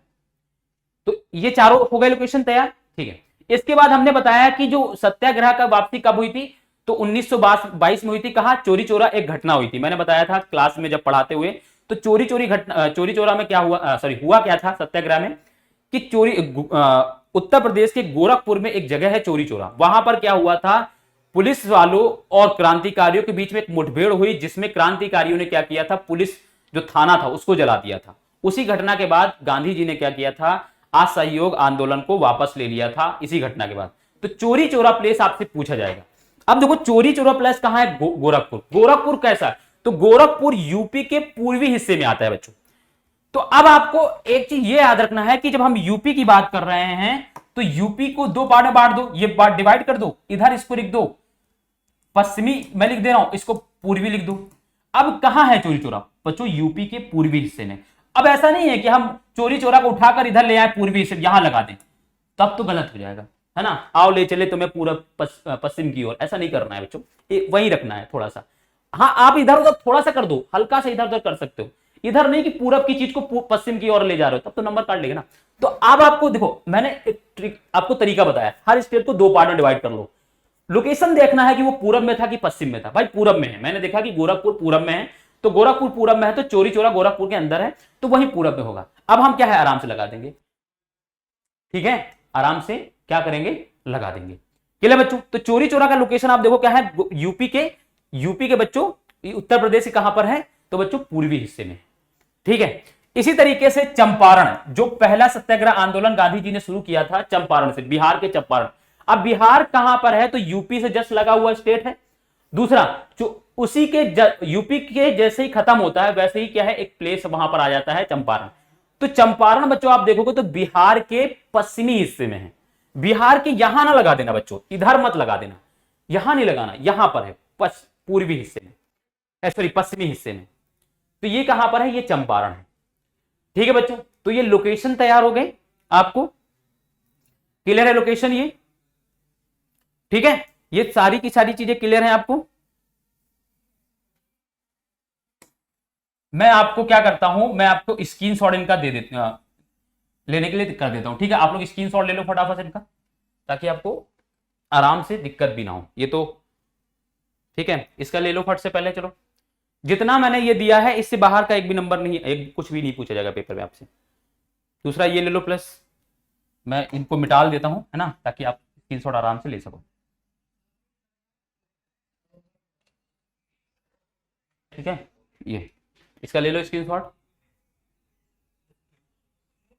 तो ये चारों हो गए लोकेशन तैयार। ठीक है, इसके बाद हमने बताया कि जो सत्याग्रह का वापसी कब हुई थी, तो 1922 में हुई थी। कहा, चोरी चोरा एक घटना हुई थी, मैंने बताया था क्लास में जब पढ़ाते हुए। तो चोरी चोरा में क्या हुआ, सॉरी हुआ क्या था सत्याग्रह में, कि उत्तर प्रदेश के गोरखपुर में एक जगह है चोरी चोरा, वहां पर क्या हुआ था, पुलिस वालों और क्रांतिकारियों के बीच में एक मुठभेड़ हुई, जिसमें क्रांतिकारियों ने क्या किया था, पुलिस जो थाना था उसको जला दिया था। उसी घटना के बाद गांधी जी ने क्या किया था, असहयोग आंदोलन को वापस ले लिया था इसी घटना के बाद। तो चोरी चोरा प्लेस आपसे पूछा जाएगा। अब देखो चोरी चोरा प्लेस कहां है, गोरखपुर। गोरखपुर कैसा है, तो गोरखपुर यूपी के पूर्वी हिस्से में आता है बच्चों। तो अब आपको एक चीज ये याद रखना है कि जब हम यूपी की बात कर रहे हैं, तो यूपी को दो पार्ट में बांट दो, ये पार्ट डिवाइड कर दो, इधर इसको लिख दो पश्चिमी, मैं लिख दे रहा हूं, इसको पूर्वी लिख दो। अब कहां है चोरी चोरा बच्चों, यूपी के पूर्वी हिस्से में। अब ऐसा नहीं है कि हम चोरी चोरा को उठाकर इधर ले आए पूर्वी हिस्से यहां लगा दें, तब तो गलत हो जाएगा, है ना। आओ ले चले तुम्हें पूरा पश्चिम की ओर, ऐसा नहीं करना है बच्चों, वही रखना है थोड़ा सा। हाँ, आप इधर उधर थोड़ा सा कर दो, हल्का सा इधर उधर कर सकते हो, इधर नहीं कि पूरब की चीज को पश्चिम की ओर ले जा रहे हो, तब तो नंबर काट लेगा ना। तो अब आपको देखो, मैंने एक ट्रिक आपको तरीका बताया, हर स्टेट को दो पार्ट में डिवाइड कर लो, लोकेशन देखना है कि वो पूरब में था कि पश्चिम में था। भाई पूरब में है, मैंने देखा कि गोरखपुर पूरब में है, तो गोरखपुर पूरब में है, तो चोरी चोरा गोरखपुर के अंदर है, तो वही पूरब में होगा। अब हम क्या है, आराम से लगा देंगे। ठीक है, आराम से क्या करेंगे, लगा देंगे। क्लियर बच्चों, तो चोरी चोरा का लोकेशन आप देखो क्या है, यूपी के बच्चों, उत्तर प्रदेश कहां पर है, तो बच्चों पूर्वी हिस्से में। ठीक है, इसी तरीके से चंपारण, जो पहला सत्याग्रह आंदोलन गांधी जी ने शुरू किया था चंपारण से, बिहार के चंपारण। अब बिहार कहां पर है, तो यूपी से जस्ट लगा हुआ स्टेट है। दूसरा, जो उसी के यूपी के जैसे ही खत्म होता है वैसे ही क्या है, एक प्लेस वहां पर आ जाता है चंपारण। तो चंपारण बच्चों आप देखोगे तो बिहार के पश्चिमी हिस्से में है। बिहार के यहां ना लगा देना बच्चों, इधर मत लगा देना, यहां नहीं लगाना, यहां पर है पूर्वी हिस्से में, सॉरी पश्चिमी हिस्से में। तो ये कहां पर है, ये चंपारण है। ठीक है बच्चों, तो ये लोकेशन तैयार हो गए, आपको क्लियर है लोकेशन ये। ठीक है, ये सारी की सारी चीजें क्लियर हैं आपको। मैं आपको क्या करता हूं, मैं आपको स्क्रीनशॉट इनका दे देता हूं, लेने के लिए कर देता हूं। ठीक है, आप लोग स्क्रीनशॉट ले लो फटाफट इनका, ताकि आपको आराम से दिक्कत भी ना हो। ये तो ठीक है, इसका ले लो फट से पहले। चलो, जितना मैंने ये दिया है इससे बाहर का एक भी नंबर नहीं, एक कुछ भी नहीं पूछा जाएगा पेपर में आपसे। दूसरा ये ले लो प्लस, मैं इनको मिटाल देता हूं, है ना, ताकि आप स्क्रीनशॉट आराम से ले सको। ठीक है, ये इसका ले लो स्क्रीनशॉट।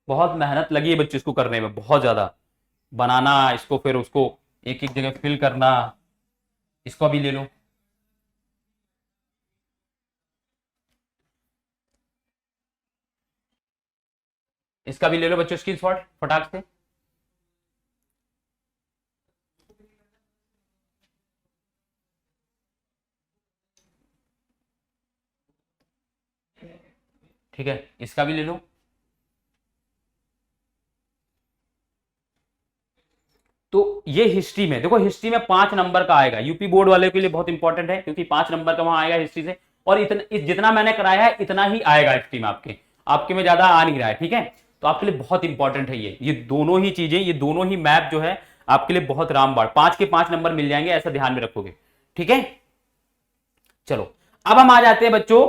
बहुत मेहनत लगी है बच्चों इसको करने में, बहुत ज्यादा बनाना इसको, फिर उसको एक एक जगह फिल करना। इसको भी ले लो। इसका भी ले लो बच्चों स्क्रीनशॉट फटाक से। ठीक है, इसका भी ले लो। तो ये हिस्ट्री में देखो, हिस्ट्री में 5 नंबर का आएगा, यूपी बोर्ड वाले के लिए बहुत इंपॉर्टेंट है क्योंकि 5 नंबर का वहां आएगा हिस्ट्री से। और इतना जितना मैंने कराया है इतना ही आएगा हिस्ट्री में, आपके आपके में ज्यादा आ नहीं रहा है। ठीक है, तो आपके लिए बहुत इंपॉर्टेंट है ये दोनों ही चीजें, ये दोनों ही मैप जो है आपके लिए बहुत रामबाण, 5 के 5 नंबर मिल जाएंगे, ऐसा ध्यान में रखोगे। ठीक है, चलो अब हम आ जाते हैं बच्चों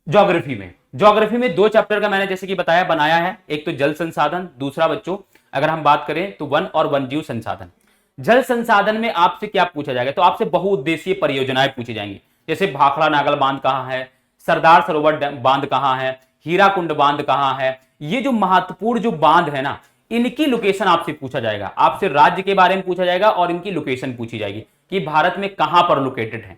ज्योग्राफी में। ज्योग्राफी में 2 चैप्टर का मैंने जैसे कि बताया बनाया है, एक तो जल संसाधन, दूसरा बच्चों अगर हम बात करें तो वन और वन्यजीव संसाधन। जल संसाधन में आपसे क्या पूछा जाएगा, तो आपसे बहुउद्देशीय परियोजनाएं पूछी जाएंगी, जैसे भाखड़ा नागल बांध कहां है, सरदार सरोवर बांध कहां है, हीराकुंड बांध कहां है। ये जो महत्वपूर्ण जो बांध है ना, इनकी लोकेशन आपसे पूछा जाएगा, आपसे राज्य के बारे में पूछा जाएगा और इनकी लोकेशन पूछी जाएगी कि भारत में कहां पर लोकेटेड है।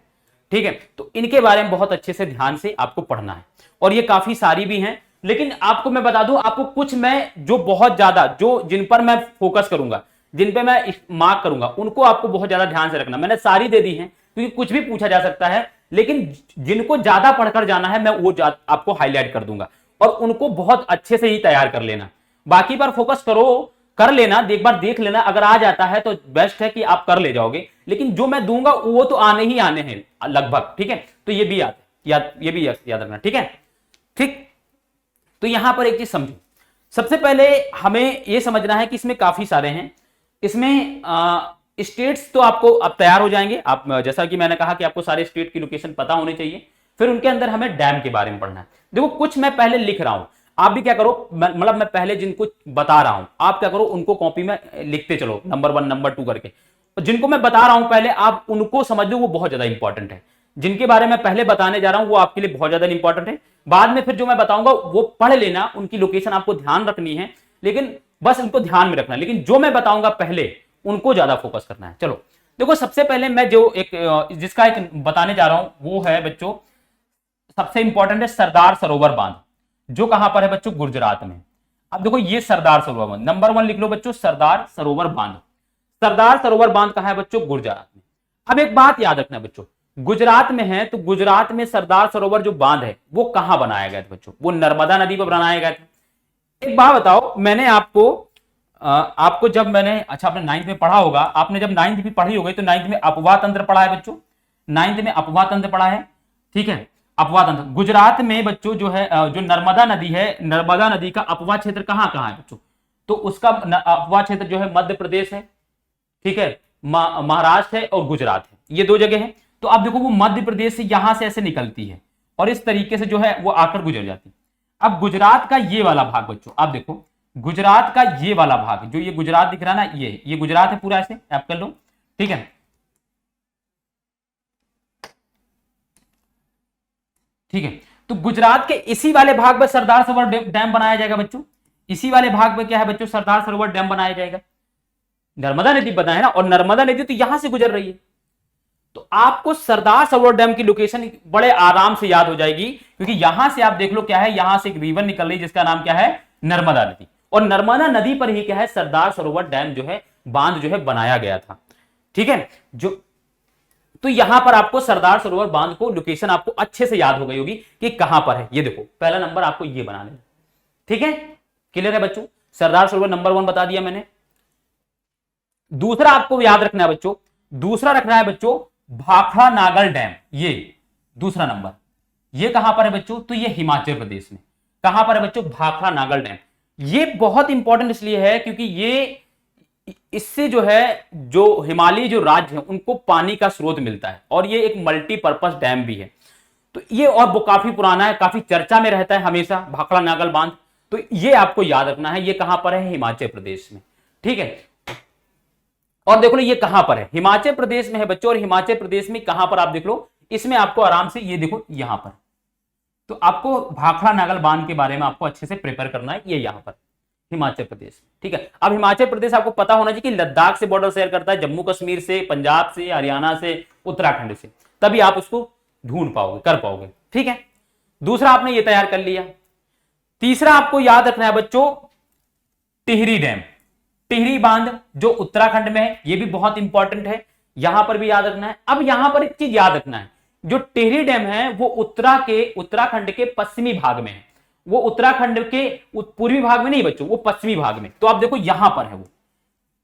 ठीक है, तो इनके बारे में बहुत अच्छे से ध्यान से आपको पढ़ना है, और ये काफी सारी भी हैं, लेकिन आपको मैं बता दूं, आपको कुछ मैं जो बहुत ज्यादा जो जिन पर मैं फोकस करूंगा, जिन पे मैं मार्क करूंगा, उनको आपको बहुत ज्यादा ध्यान से रखना। मैंने सारी दे दी हैं क्योंकि कुछ भी पूछा जा सकता है, लेकिन जिनको ज्यादा पढ़कर जाना है मैं वो आपको हाईलाइट कर दूंगा, और उनको बहुत अच्छे से ही तैयार कर लेना। बाकी पर फोकस करो, कर लेना, एक बार देख लेना, अगर आ जाता है तो बेस्ट है कि आप कर ले जाओगे, लेकिन जो मैं दूंगा वो तो आने ही आने हैं लगभग। ठीक है, तो ये भी ये भी याद रखना। ठीक है, ठीक। तो यहां पर एक चीज समझो, सबसे पहले हमें यह समझना है कि इसमें काफी सारे हैं, इसमें स्टेट्स तो आपको अब तैयार हो जाएंगे, आप जैसा कि मैंने कहा कि आपको सारे स्टेट की लोकेशन पता होनी चाहिए, फिर उनके अंदर हमें डैम के बारे में पढ़ना है। देखो कुछ मैं पहले लिख रहा हूं, आप भी क्या करो, मतलब मैं पहले जिनको बता रहा हूं आप क्या करो, उनको कॉपी में लिखते चलो नंबर 1 नंबर 2 करके। जिनको मैं बता रहा हूं पहले आप उनको समझ लो, वो बहुत ज्यादा इंपॉर्टेंट है। जिनके बारे में पहले बताने जा रहा हूं वो आपके लिए बहुत ज्यादा इंपॉर्टेंट है, बाद में फिर जो मैं बताऊंगा वो पढ़ लेना, उनकी लोकेशन आपको ध्यान रखनी है, लेकिन बस उनको ध्यान में रखना, लेकिन जो मैं बताऊंगा पहले उनको ज्यादा फोकस करना है। चलो देखो, सबसे पहले मैं जो एक जिसका एक बताने जा रहा हूं वो है बच्चों, सबसे इंपॉर्टेंट है सरदार सरोवर बांध, जो कहां पर है बच्चों, गुजरात में। अब देखो ये सरदार सरोवर बांध नंबर 1 लिख लो बच्चों, सरदार सरोवर बांध। सरदार सरोवर बांध कहां है बच्चों, गुजरात में। अब एक बात याद रखना बच्चों, गुजरात में है तो गुजरात में सरदार सरोवर जो बांध है वो कहां बनाया गया था बच्चों, वो नर्मदा नदी पर बनाया गया था। एक बात बताओ, मैंने आपको जब मैंने, अच्छा आपने 9th में पढ़ा होगा, आपने जब 9th भी पढ़ी होगी तो 9th में अपवाह तंत्र पढ़ा है बच्चों, 9th में अपवाह तंत्र पढ़ा है। ठीक है, अपवाह तंत्र गुजरात में बच्चों जो है, जो नर्मदा नदी है, नर्मदा नदी का अपवाह क्षेत्र कहां कहां है बच्चों, तो उसका अपवाह क्षेत्र जो है मध्य प्रदेश है, ठीक है, महाराष्ट्र है और गुजरात है, ये 2 जगह है। तो आप देखो वो मध्य प्रदेश से यहां से ऐसे निकलती है और इस तरीके से जो है वो आकर गुजर जाती है। अब गुजरात का ये वाला भाग बच्चों, आप देखो गुजरात का ये वाला भाग, जो ये गुजरात दिख रहा है ना, ये गुजरात है पूरा, ऐसे आप कर लो। ठीक है, ठीक है, तो गुजरात के इसी वाले भाग में सरदार सरोवर डैम बनाया जाएगा बच्चों, इसी वाले भाग में क्या है बच्चों, सरदार सरोवर डैम बनाया जाएगा। नर्मदा नदी पता है ना, और नर्मदा नदी तो यहां से गुजर रही है, तो आपको सरदार सरोवर डैम की लोकेशन बड़े आराम से याद हो जाएगी, क्योंकि यहां से आप देख लो क्या है, यहां से एक रिवर निकल रही है जिसका नाम क्या है, नर्मदा नदी, और नर्मदा नदी पर ही क्या है, सरदार सरोवर डैम जो है, बांध जो है बनाया गया था। ठीक है, जो तो यहां पर आपको सरदार सरोवर बांध को लोकेशन आपको अच्छे से याद हो गई होगी कि कहां पर है। ये देखो पहला नंबर आपको ये बना लेना। ठीक है, क्लियर है बच्चों, सरदार सरोवर नंबर 1 बता दिया मैंने। दूसरा आपको याद रखना है बच्चों, दूसरा रखना है बच्चों भाखड़ा नागल डैम, ये दूसरा नंबर, ये कहां पर है बच्चों, तो ये हिमाचल प्रदेश में। कहां पर है बच्चों, भाखड़ा नागल डैम। ये बहुत इंपॉर्टेंट इसलिए है क्योंकि ये इससे जो है, जो हिमालयी जो राज्य है उनको पानी का स्रोत मिलता है, और ये एक मल्टीपर्पज डैम भी है। तो ये और वो काफी पुराना है, काफी चर्चा में रहता है हमेशा भाखड़ा नागल बांध, तो ये आपको याद रखना है, ये कहां पर है, हिमाचल प्रदेश में। ठीक है, और देख लो ये कहां पर है, हिमाचल प्रदेश में है बच्चों, और हिमाचल प्रदेश में कहां पर आप देख लो, इसमें आपको आराम से ये देखो यहां पर, तो आपको भाखड़ा नागल बांध के बारे में आपको अच्छे से प्रिपेयर करना है, ये यहां पर, हिमाचल प्रदेश। ठीक है, अब हिमाचल प्रदेश आपको पता होना चाहिए कि लद्दाख से बॉर्डर शेयर करता है, जम्मू कश्मीर से, पंजाब से, हरियाणा से, उत्तराखंड से, तभी आप उसको ढूंढ पाओगे, कर पाओगे। ठीक है, दूसरा आपने ये तैयार कर लिया। तीसरा आपको याद रखना है बच्चों, टिहरी डैम, टिहरी बांध जो उत्तराखंड में है, ये भी बहुत इंपॉर्टेंट है, यहां पर भी याद रखना है। अब यहां पर एक चीज याद रखना है, जो टिहरी डैम है वो उत्तराखंड के पश्चिमी भाग में है, वो उत्तराखंड के पूर्वी भाग में नहीं बच्चों, वो पश्चिमी भाग में। तो आप देखो यहां पर है,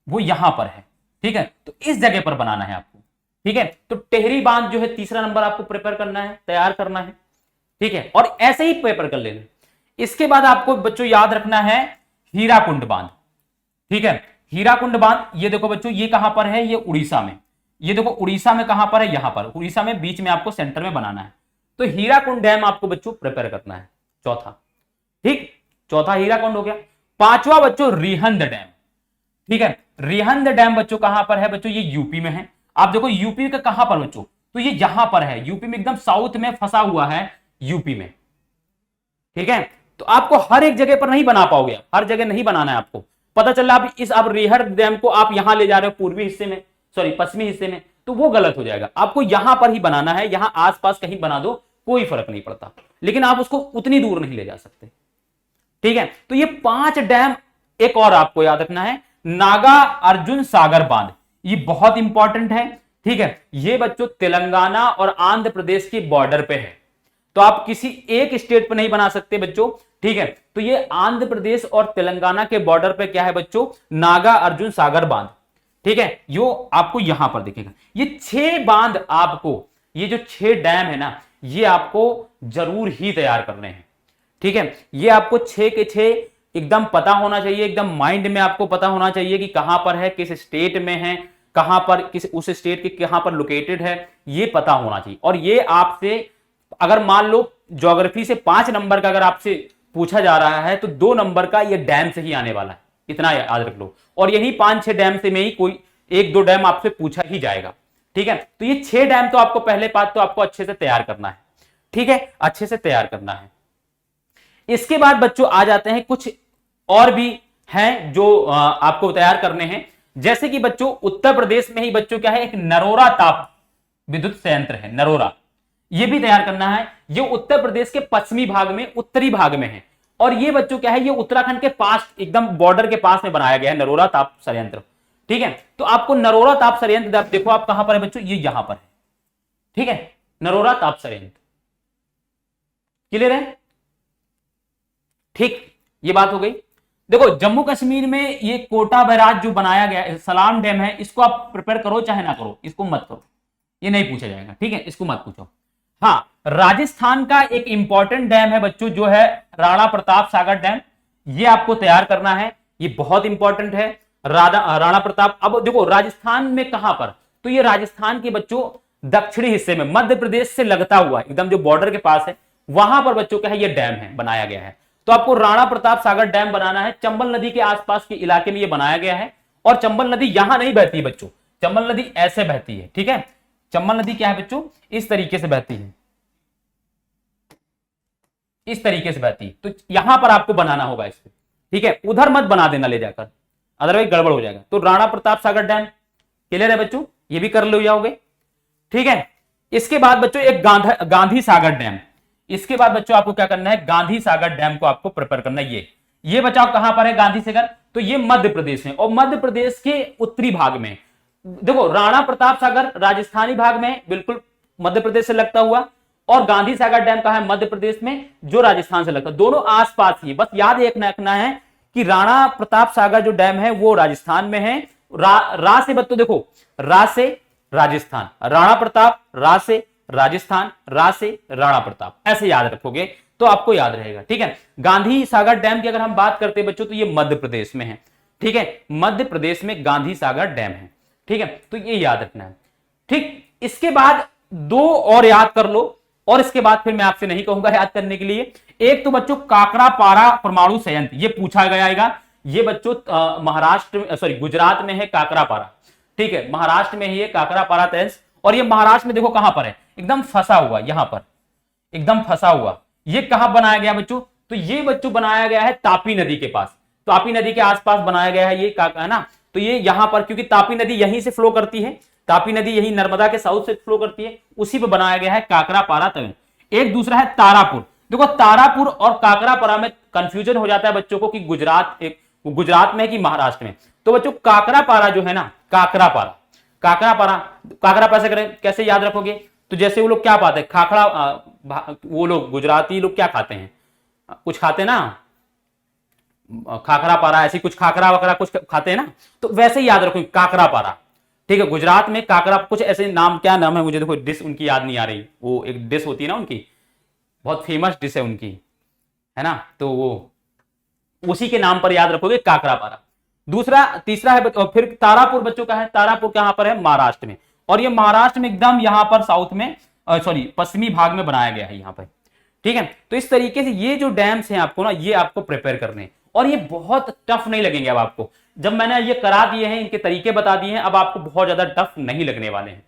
वो यहां पर है। ठीक है, तो इस जगह पर बनाना है आपको। ठीक है, तो टिहरी बांध जो है तीसरा नंबर आपको प्रिपेयर करना है, तैयार करना है। ठीक है, और ऐसे ही पेपर कर लेना। इसके बाद आपको बच्चों याद रखना है हीराकुंड बांध। ठीक है, हीराकुंड बांध, ये देखो बच्चों, ये कहां पर है, ये उड़ीसा में। ये देखो उड़ीसा में कहां पर है, यहां पर उड़ीसा में, बीच में आपको सेंटर में बनाना है। तो हीराकुंड डैम आपको बच्चों प्रिपेयर करना है, चौथा। ठीक, चौथा हीराकुंड हो गया। पांचवा बच्चों रिहंद डैम। ठीक है, रिहंद डैम बच्चों कहां पर है बच्चों, ये यूपी में है। आप देखो यूपी का कहां पर बच्चों, तो ये यहां पर है, यूपी में एकदम साउथ में फंसा हुआ है, यूपी में। ठीक है, तो आपको हर एक जगह पर नहीं बना पाओगे, हर जगह नहीं बनाना है आपको। पता चला आप रिहंद डैम को आप यहां ले जा रहे हो पूर्वी हिस्से में, सॉरी पश्चिमी हिस्से में, तो वो गलत हो जाएगा। आपको यहां पर ही बनाना है, यहां आसपास कहीं बना दो, कोई फर्क नहीं पड़ता, लेकिन आप उसको उतनी दूर नहीं ले जा सकते। ठीक है, तो ये 5 डैम। एक और आपको याद रखना है, नागा अर्जुन सागर बांध, ये बहुत इंपॉर्टेंट है। ठीक है, ये बच्चों तेलंगाना और आंध्र प्रदेश के बॉर्डर पे है, तो आप किसी एक स्टेट पे नहीं बना सकते बच्चों। ठीक है, तो ये आंध्र प्रदेश और तेलंगाना के बॉर्डर पे क्या है बच्चों, नागा अर्जुन सागर बांध। ठीक है, यो आपको यहां पर दिखेगा। ये 6 बांध आपको, ये जो 6 डैम है ना, ये आपको जरूर ही तैयार करने हैं। ठीक है, ये आपको 6 के 6 एकदम पता होना चाहिए, एकदम माइंड में आपको पता होना चाहिए कि कहां पर है, किस स्टेट में है, कहां पर, किस उस स्टेट के कहां पर लोकेटेड है, ये पता होना चाहिए। और ये आपसे अगर मान लो ज्योग्राफी से 5 नंबर का अगर आपसे पूछा जा रहा है, तो 2 नंबर का ये डैम से ही आने वाला है, इतना याद रख लो। और यही 5-6 डैम से में ही कोई 1-2 डैम आपसे पूछा ही जाएगा। ठीक है, तो ये 6 डैम तो आपको पहले बात तो आपको अच्छे से तैयार करना है। ठीक है, अच्छे से तैयार करना है। इसके बाद बच्चों आ जाते हैं कुछ और भी हैं जो आपको तैयार करने हैं। जैसे कि बच्चों उत्तर प्रदेश में ही बच्चों क्या है, एक नरोरा ताप विद्युत संयंत्र है, नरोरा, ये भी तैयार करना है। ये उत्तर प्रदेश के पश्चिमी भाग में, उत्तरी भाग में है, और ये बच्चों क्या है, ये उत्तराखंड के पास, एकदम बॉर्डर के पास में बनाया गया है नरोरा ताप संयंत्र। ठीक है, तो आपको नरोरा ताप संयंत्र देखो आप कहां पर है बच्चों, ये यहां पर है। ठीक है, नरोरा ताप संयंत्र, क्लियर है। ठीक, ये बात हो गई। देखो जम्मू कश्मीर में ये कोटा बैराज जो बनाया गया, सलाम डैम है, इसको आप प्रिपेयर करो चाहे ना करो, इसको मत करो, ये नहीं पूछा जाएगा। ठीक है, इसको मत पूछो। हाँ, राजस्थान का एक इंपॉर्टेंट डैम है बच्चों, जो है राणा प्रताप सागर डैम, ये आपको तैयार करना है, ये बहुत इंपॉर्टेंट है। राणा प्रताप, अब देखो राजस्थान में कहां पर, तो ये राजस्थान के बच्चों दक्षिणी हिस्से में, मध्य प्रदेश से लगता हुआ एकदम जो बॉर्डर के पास है, वहां पर बच्चों क्या है, ये डैम है, बनाया गया है। तो आपको राणा प्रताप सागर डैम बनाना है। चंबल नदी के आसपास के इलाके में ये बनाया गया है, और चंबल नदी यहां नहीं बहती है बच्चों, चंबल नदी ऐसे बहती है। ठीक है, चंबल नदी क्या है बच्चों, इस तरीके से बहती है, इस तरीके से बहती है। तो यहां पर आपको बनाना होगा इसको। ठीक है, उधर मत बना देना ले जाकर, अदरवाइज गड़बड़ हो जाएगा। तो राणा प्रताप सागर डैम क्लियर है बच्चों, ये भी कर लो जाओगे। ठीक है, इसके बाद बच्चों एक गांधी सागर डैम, इसके बाद बच्चों आपको क्या करना है, गांधी सागर डैम को आपको प्रिपेयर करना है। ये बचाओ कहां पर है गांधी सागर, तो ये मध्य प्रदेश में, और मध्य प्रदेश के उत्तरी भाग में। देखो राणा प्रताप सागर राजस्थानी भाग में, बिल्कुल मध्य प्रदेश से लगता हुआ, और गांधी सागर डैम कहां है, मध्य प्रदेश में, जो राजस्थान से लगता है, दोनों आसपास ही। बस याद रखना है कि राणा प्रताप सागर जो डैम है वो राजस्थान में है। रा से बच्चों देखो, रा से राजस्थान, राणा प्रताप, रा से राजस्थान, रा से राणा प्रताप, ऐसे याद रखोगे तो आपको याद रहेगा। ठीक है, गांधी सागर डैम की अगर हम बात करते हैं बच्चों, तो ये मध्य प्रदेश में है। ठीक है, मध्य प्रदेश में गांधी सागर डैम है। ठीक है, तो ये याद रखना है। ठीक, इसके बाद 2 और याद कर लो, और इसके बाद फिर मैं आपसे नहीं कहूंगा याद करने के लिए। एक तो बच्चों काकरापारा परमाणु संयंत्र, ये पूछा गया, ये बच्चों महाराष्ट्र, सॉरी गुजरात में है काकरापारा। ठीक है, महाराष्ट्र में ही है काकरापारा संयंत्र, और ये महाराष्ट्र में देखो कहां पर है, एकदम फंसा हुआ, यहां पर एकदम फंसा हुआ। ये कहां बनाया गया बच्चों, तो ये बच्चों बनाया गया है तापी नदी के पास। तापी नदी के आसपास बनाया गया है ये है ना। तो ये यहां पर क्योंकि तापी नदी यहीं से फ्लो करती है, तापी नदी यही नर्मदा के साउथ से फ्लो करती है, उसी पे बनाया गया है काकरापारा तवन। एक दूसरा है तारापुर। देखो तारापुर और काकरापारा में कंफ्यूजन हो जाता है बच्चों को कि गुजरात में है कि महाराष्ट्र में। तो बच्चों काकरापारा जो है ना, काकरापारा कैसे करें, कैसे याद रखोगे? तो जैसे वो लोग क्या पाते हैं, खाखड़ा, वो लोग गुजराती लोग क्या खाते हैं, कुछ खाते हैं ना, खाखरा पारा ऐसी कुछ खाखरा वगैरह कुछ खाते हैं ना, तो वैसे ही याद रखो काकरापारा। ठीक है, गुजरात में काकरा कुछ ऐसे नाम, क्या नाम है मुझे देखो डिश उनकी याद नहीं आ रही, वो एक डिश होती है ना उनकी, बहुत फेमस डिश है उनकी, है ना, तो वो उसी के नाम पर याद रखोगे काकरापारा। तीसरा है फिर तारापुर बच्चों का है, तारापुर कहां पर है, महाराष्ट्र में, और ये महाराष्ट्र में एकदम यहां पर साउथ में पश्चिमी भाग में बनाया गया है यहां पर। ठीक है, तो इस तरीके से ये जो डैम्स हैं आपको ना, ये आपको प्रिपेयर करने हैं, और ये बहुत टफ नहीं लगेंगे अब आपको। जब मैंने ये करा दिए हैं, इनके तरीके बता दिए हैं, अब आपको बहुत ज्यादा टफ नहीं लगने वाले हैं।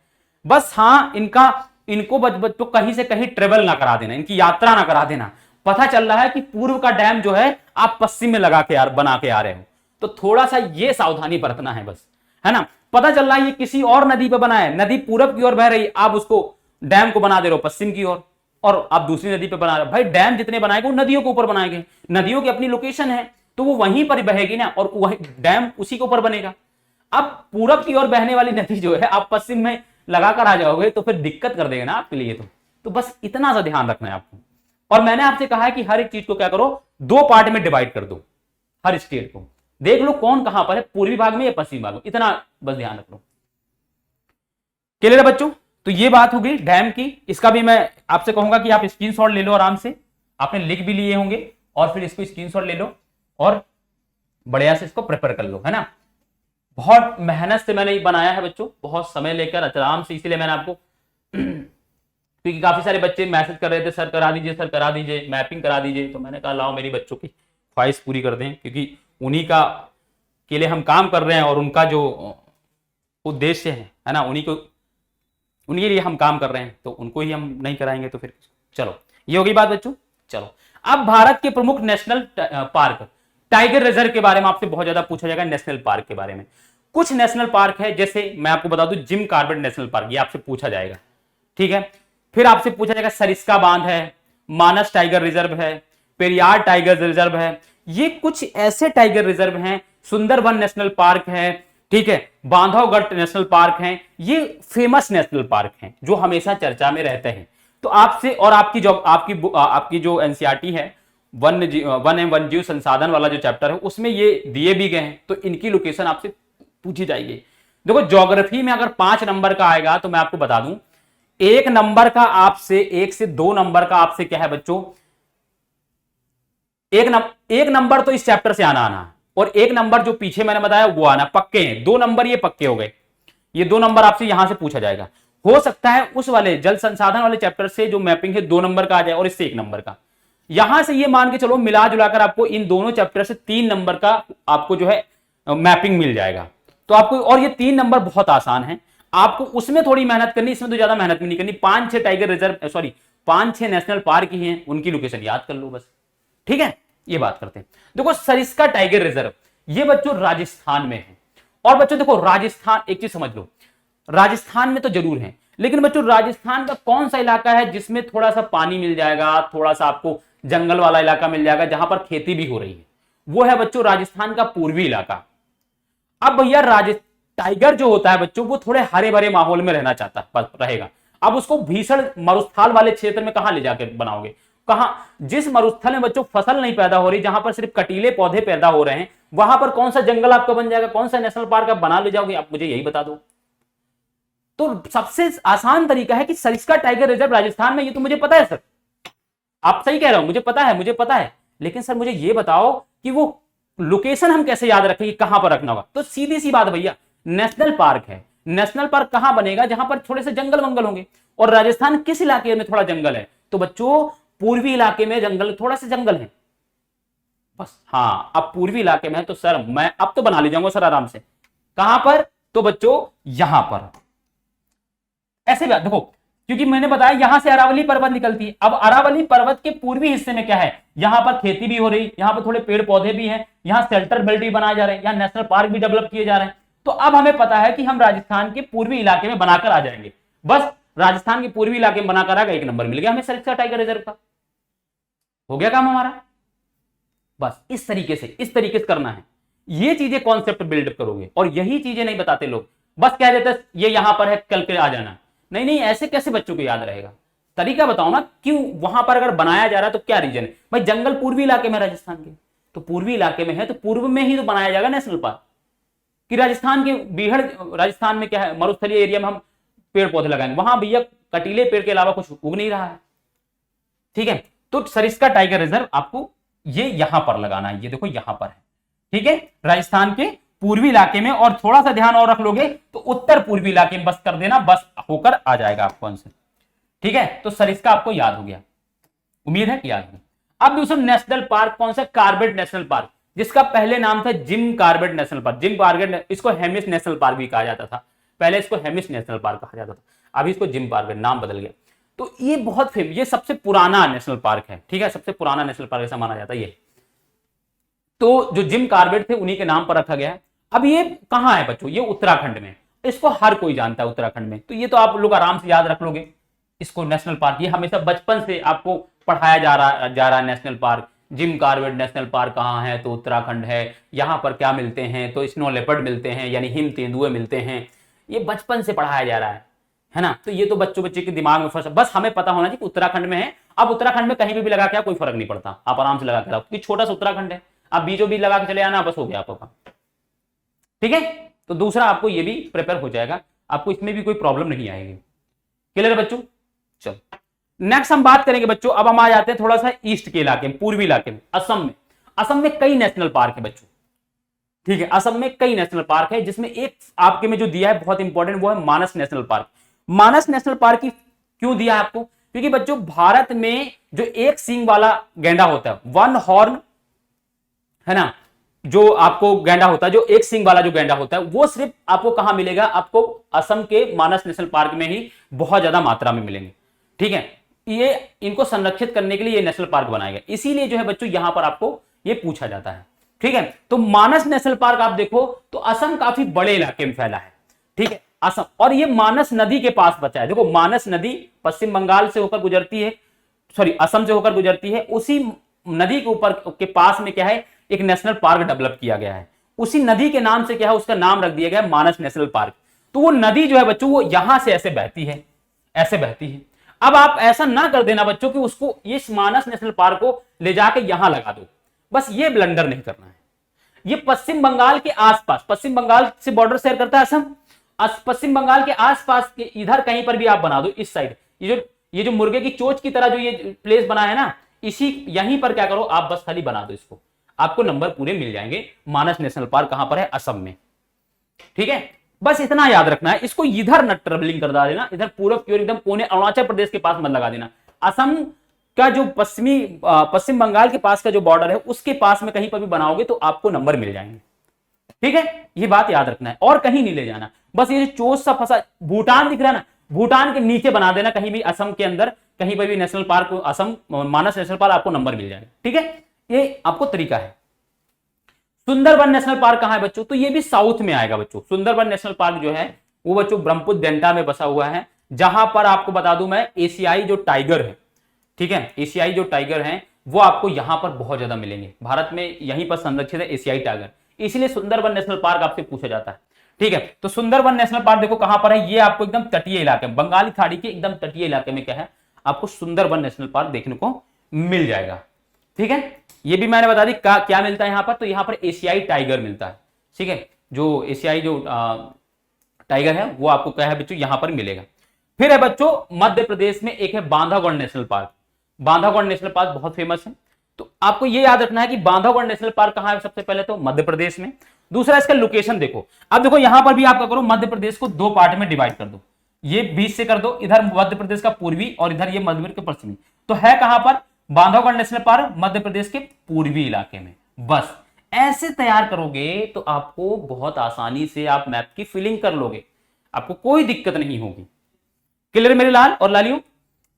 बस हाँ, इनको बच्चों कहीं से कहीं ट्रेवल ना करा देना, इनकी यात्रा ना करा देना। पता चल रहा है कि पूर्व का डैम जो है आप पश्चिम में बना के आ रहे हो, तो थोड़ा सा ये सावधानी बरतना है बस, है ना। पता चल रहा है ये किसी और नदी पे बना है, नदी पूरब की ओर बह रही, आप उसको डैम को बना दे रहे हो पश्चिम की ओर, और आप दूसरी नदी पे बना रहे हो। भाई डैम जितने बनाएंगे वो नदियों के ऊपर बनाएंगे, नदियों की अपनी लोकेशन है, तो वो वहीं पर बहेगी ना, और वही डैम उसी के ऊपर बनेगा। अब पूरब की ओर बहने वाली नदी जो है आप पश्चिम में लगाकर आ जाओगे तो फिर दिक्कत कर देगा ना आपके लिए। तो बस इतना सा ध्यान रखना है आपको। और मैंने आपसे कहा है कि हर एक चीज को क्या करो, 2 पार्ट में डिवाइड कर दो, हर स्टेट को देख लो कौन कहां पर है, पूर्वी भाग में या पश्चिमी भाग में, इतना बस ध्यान रख लो। क्लियर है बच्चों? तो ये बात होगी डैम की। इसका भी मैं आपसे कहूंगा कि आप स्क्रीनशॉट ले लो आराम से, आपने लिख भी लिए होंगे, और फिर इसको स्क्रीनशॉट ले लो और बढ़िया से इसको प्रिपेयर कर लो, है ना। बहुत मेहनत से मैंने ये बनाया है बच्चों, बहुत समय लेकर आराम से, इसीलिए मैंने आपको क्योंकि काफी सारे बच्चे मैसेज कर रहे थे सर करा दीजिए, सर करा दीजिए, मैपिंग करा दीजिए, तो मैंने कहा लाओ मेरी बच्चों की ख्वाहिश पूरी कर दें, क्योंकि उन्हीं का के लिए हम काम कर रहे हैं, और उनका जो उद्देश्य है ना, उन्हीं लिए हम काम कर रहे हैं, तो उनको ही हम नहीं कराएंगे तो फिर चलो, ये होगी बात बच्चों। चलो अब भारत के प्रमुख नेशनल पार्क, टाइगर रिजर्व के बारे में आपसे बहुत ज्यादा पूछा जाएगा, नेशनल पार्क के बारे में। कुछ नेशनल पार्क है, जैसे मैं आपको बता दूं जिम कॉर्बेट नेशनल पार्क, ये आपसे पूछा जाएगा, ठीक है। फिर आपसे पूछा जाएगा सरिस्का बांध है, मानस टाइगर रिजर्व है, पेरियार टाइगर रिजर्व है, ये कुछ ऐसे टाइगर रिजर्व हैं, सुंदरबन नेशनल पार्क है, ठीक है, बांधवगढ़ नेशनल पार्क है, ये फेमस नेशनल पार्क हैं जो हमेशा चर्चा में रहते हैं। तो आपसे और आपकी जो एनसीईआरटी है, वन एवं वन्यजीव संसाधन वाला जो चैप्टर है, उसमें ये दिए भी गए हैं, तो इनकी लोकेशन आपसे पूछी जाएगी। देखो ज्योग्राफी में अगर 5 नंबर का आएगा तो मैं आपको बता दूं, 1 नंबर का आपसे, 1 से 2 नंबर का आपसे क्या है बच्चों, 1 नंबर तो इस चैप्टर से आना, और 1 नंबर जो पीछे मैंने बताया वो आना, पक्के हैं 2 नंबर, ये पक्के हो गए, ये 2 नंबर आपसे यहां से पूछा जाएगा। हो सकता है उस वाले जल संसाधन वाले चैप्टर से जो मैपिंग है 2 नंबर का आ जाए, और इससे 1 नंबर का। यहां से ये मान के चलो मिला जुलाकर आपको इन दोनों चैप्टर से 3 नंबर का आपको जो है मैपिंग मिल जाएगा। तो आपको, और ये 3 नंबर बहुत आसान है, आपको उसमें थोड़ी मेहनत करनी, इसमें तो ज्यादा मेहनत नहीं करनी। 5-6 टाइगर रिजर्व, 5-6 नेशनल पार्क ही हैं, उनकी लोकेशन याद कर लो बस, ठीक है। ये बात करते हैं। देखो सरिस्का टाइगर रिजर्व, ये बच्चों राजस्थान में है। और बच्चों देखो राजस्थान, एक चीज समझ लो, राजस्थान में तो जरूर है, लेकिन बच्चों राजस्थान का कौन सा इलाका है जिसमें थोड़ा सा पानी मिल जाएगा, थोड़ा सा आपको जंगल वाला इलाका मिल जाएगा, जहां पर खेती भी हो रही है, वो है बच्चों राजस्थान का पूर्वी इलाका। अब भैया टाइगर जो होता है बच्चों, वो थोड़े हरे भरे माहौल में रहना चाहता रहेगा। अब उसको भीषण मरुस्थल वाले क्षेत्र में कहां ले जाकर बनाओगे, कहां, जिस मरुस्थल में बच्चों फसल नहीं पैदा हो रही, जहां पर सिर्फ कटीले पौधे पैदा हो रहे हैं, वहां पर कौन सा जंगल आपका बन जाएगा, कौन सा नेशनल पार्क आप बना ले जाओगे, आप मुझे यही बता दो। तो सबसे आसान तरीका है कि सरिस्का टाइगर रिजर्व राजस्थान में, ये तो मुझे पता है सर, आप सही कह रहे हो, मुझे पता है, लेकिन सर मुझे ये बताओ कि वो लोकेशन हम कैसे याद रखेंगे, कहां पर रखना होगा। तो सीधी सी बात भैया, नेशनल पार्क है, नेशनल पार्क कहां बनेगा, जहां पर थोड़े से जंगल वंगल होंगे, और राजस्थान किस इलाके में थोड़ा जंगल है, तो बच्चों पूर्वी इलाके में जंगल, थोड़ा सा जंगल है बस। हाँ अब पूर्वी इलाके में है, तो सर मैं अब तो बना ले जाऊंगा सर आराम से, कहां पर, तो बच्चों यहां पर। ऐसे बात देखो, क्योंकि मैंने बताया यहां से अरावली पर्वत निकलती है। अब अरावली पर्वत के पूर्वी हिस्से में क्या है, यहां पर खेती भी हो रही, यहां पर थोड़े पेड़ पौधे भी हैं, यहां शेल्टर बेल्ट भी बनाए जा रहे हैं, यहां नेशनल पार्क भी डेवलप किए जा रहे हैं। तो अब हमें पता है कि हम राजस्थान के पूर्वी इलाके में बनाकर आ जाएंगे। बस राजस्थान के पूर्वी इलाके में बनाकर आ गए, 1 नंबर मिल गया हमें सरिस्का टाइगर रिजर्व का। हो गया काम हमारा। बस इस तरीके से करना है। ये चीजें कॉन्सेप्ट बिल्डअप करोगे, और यही चीजें नहीं बताते लोग, बस कह देते ये यहां पर है, कल के आ जाना। नहीं नहीं, ऐसे कैसे बच्चों को याद रहेगा? तरीका बताओ ना, क्यों वहां पर अगर बनाया जा रहा है तो क्या रीजन है? भाई जंगल पूर्वी इलाके में राजस्थान के, तो पूर्वी इलाके में है तो पूर्व में ही तो बनाया जाएगा नेशनल पार्क। कि राजस्थान के बीहड़, राजस्थान में क्या है, मरुस्थलीय एरिया में हम पेड़ पौधे लगाएंगे, वहां भैया कटीले पेड़ के अलावा कुछ उग नहीं रहा है। ठीक है, तो सरिस्का टाइगर रिजर्व आपको ये यहां पर लगाना है, ये देखो यहां पर है। ठीक है, राजस्थान के पूर्वी इलाके में, और थोड़ा सा ध्यान और रख लोगे तो उत्तर पूर्वी इलाके में बस कर देना, बस होकर आ जाएगा आपको आंसर। ठीक है, तो सरिस्का आपको याद हो गया, उम्मीद है कि याद हो। अब दूसरा नेशनल पार्क कौन सा? कार्बेट नेशनल पार्क, जिसका पहले नाम था Jim Corbett national park. Jim Corbett, इसको हेमिस नेशनल पार्क भी कहा जाता था, पहले इसको हेमिस नेशनल पार्क कहा जाता था, अभी इसको जिम कार्बेट नाम बदल गया। तो ये बहुत फेमस, ये सबसे पुराना नेशनल पार्क है। ठीक है, सबसे पुराना नेशनल पार्क ऐसा माना जाता है ये। तो जो जिम कार्बेट थे उन्हीं के नाम पर रखा गया है। अब ये कहां है बच्चों? ये उत्तराखंड में, इसको हर कोई जानता है उत्तराखंड में, तो ये तो आप लोग आराम से याद रख लोगे इसको, नेशनल पार्क। ये हमेशा बचपन से आपको पढ़ाया जा रहा है national park. Jim Corbett national park कहाँ है? तो उत्तराखंड है। यहाँ पर क्या मिलते हैं? तो स्नो लेपर्ड मिलते हैं, यानी हिम तेंदुए मिलते हैं। ये बचपन से पढ़ाया जा रहा है ना? तो ये तो बच्चे के दिमाग में फंसा, बस हमें पता होना चाहिए कि उत्तराखंड में है। अब उत्तराखंड में कहीं भी लगा के कोई फर्क नहीं पड़ता, आप आराम से लगा के, क्योंकि छोटा सा उत्तराखंड है, आप बीचों बीच लगा के चले आना, बस हो गया आपका। ठीक है, तो दूसरा आपको ये भी प्रिपेयर हो जाएगा, आपको इसमें भी कोई प्रॉब्लम नहीं आएगी। क्लियर है बच्चों? चलो नेक्स्ट हम बात करेंगे बच्चों, अब हम आ जाते हैं थोड़ा सा ईस्ट के इलाके में, पूर्वी इलाके में, असम में। असम में कई नेशनल पार्क है बच्चों। ठीक है, असम में कई नेशनल पार्क है, जिसमें एक आपके में जो दिया है बहुत इंपॉर्टेंट, वो है मानस नेशनल पार्क। मानस नेशनल पार्क की क्यों दिया है आपको? क्योंकि बच्चों भारत में जो एक सींग वाला गैंडा होता है, वन हॉर्न, है ना, जो आपको गैंडा होता है, जो एक सींग वाला जो गैंडा होता है, वो सिर्फ आपको कहां मिलेगा? आपको असम के मानस नेशनल पार्क में ही बहुत ज्यादा मात्रा में मिलेंगे। ठीक है, ये इनको संरक्षित करने के लिए ये नेशनल पार्क बनाया गया, इसीलिए जो है बच्चों यहां पर आपको ये पूछा जाता है। ठीक है, तो मानस नेशनल पार्क आप देखो तो असम काफी बड़े इलाके में फैला है। ठीक है, असम, और ये मानस नदी के पास बचा है। देखो मानस नदी पश्चिम बंगाल से होकर गुजरती है, सॉरी असम से होकर गुजरती है, उसी नदी के ऊपर के पास में क्या है? एक नेशनल पार्क डेवलप किया गया है, उसी नदी के नाम से क्या है? उसका नाम रख दिया गया मानस नेशनल पार्क। तो वो नदी जो है बच्चों, वो यहां से ऐसे बहती है, ऐसे बहती है। अब आप ऐसा ना कर देना बच्चों कि उसको, इस मानस नेशनल पार्क को ले जाके यहां लगा दो, बस ये ब्लंडर नहीं करना है। ये पश्चिम बंगाल के आसपास, पश्चिम बंगाल से बॉर्डर शेयर करता है असम, पश्चिम बंगाल के आसपास के इधर कहीं पर भी आप बना दो, इस साइड, ये जो मुर्गे की चोंच की तरह जो ये प्लेस बना है ना, इसी यहीं पर क्या करो आप, बस खाली बना दो इसको, आपको नंबर पूरे मिल जाएंगे। मानस नेशनल पार्क कहां पर है? असम में। ठीक है, बस इतना याद रखना है, इसको इधर न ट्रेवलिंग कर देना, इधर पूरब की ओर एकदम कोने अरुणाचल प्रदेश के पास मत लगा देना। असम का जो पश्चिम बंगाल के पास का जो बॉर्डर है, उसके पास में कहीं पर भी बनाओगे तो आपको नंबर मिल जाएंगे। ठीक है, ये बात याद रखना है, और कहीं नहीं ले जाना। बस ये जो चोच सा फंसा भूटान दिख रहा है ना, भूटान के नीचे बना देना कहीं भी, असम के अंदर कहीं पर भी नेशनल पार्क, असम मानस नेशनल पार्क, आपको नंबर मिल जाएगा। ठीक है, ये आपको तरीका है। सुंदरबन नेशनल पार्क कहां है बच्चों? तो ये भी साउथ में आएगा बच्चों। सुंदरबन नेशनल पार्क जो है वो बच्चों ब्रह्मपुत्र डेल्टा में बसा हुआ है, जहां पर आपको बता दूं मैं, एशियाई जो टाइगर है, ठीक है, एशियाई जो टाइगर है वो आपको यहां पर बहुत ज्यादा मिलेंगे। भारत में यहीं पर संरक्षित है एशियाई टाइगर, इसलिए सुंदरबन नेशनल पार्क आपसे पूछा जाता है। ठीक है, तो सुंदरबन नेशनल पार्क देखो कहां पर है, ये आपको एकदम तटीय इलाके में, बंगाली खाड़ी के एकदम तटीय इलाके में क्या है, आपको सुंदरबन नेशनल पार्क देखने को मिल जाएगा। ठीक है, ये भी मैंने बता दी क्या मिलता है यहां पर, तो यहां पर एशियाई टाइगर मिलता है। ठीक है, जो एशियाई जो टाइगर है वो आपको क्या है बच्चों यहां पर मिलेगा। फिर है बच्चों मध्य प्रदेश में एक है Bandhavgarh national park. Bandhavgarh national park बहुत फेमस है, तो आपको ये याद रखना है कि बांधवगढ़ नेशनल पार्क कहां है, सबसे पहले तो मध्य प्रदेश में। दूसरा इसका लोकेशन देखो, अब देखो यहां पर भी आप क्या करो, मध्य प्रदेश को दो पार्ट में डिवाइड कर दो, ये बीच से कर दो, इधर मध्य प्रदेश का पूर्वी और इधर ये मध्य प्रदेश का पश्चिमी। तो है कहां पर? बांधवगढ़ नेशनल पार्क मध्य प्रदेश के पूर्वी इलाके में। बस ऐसे तैयार करोगे तो आपको बहुत आसानी से आप मैप की फिलिंग कर लोगे, आपको कोई दिक्कत नहीं होगी। क्लियर मेरे लाल और लालियों?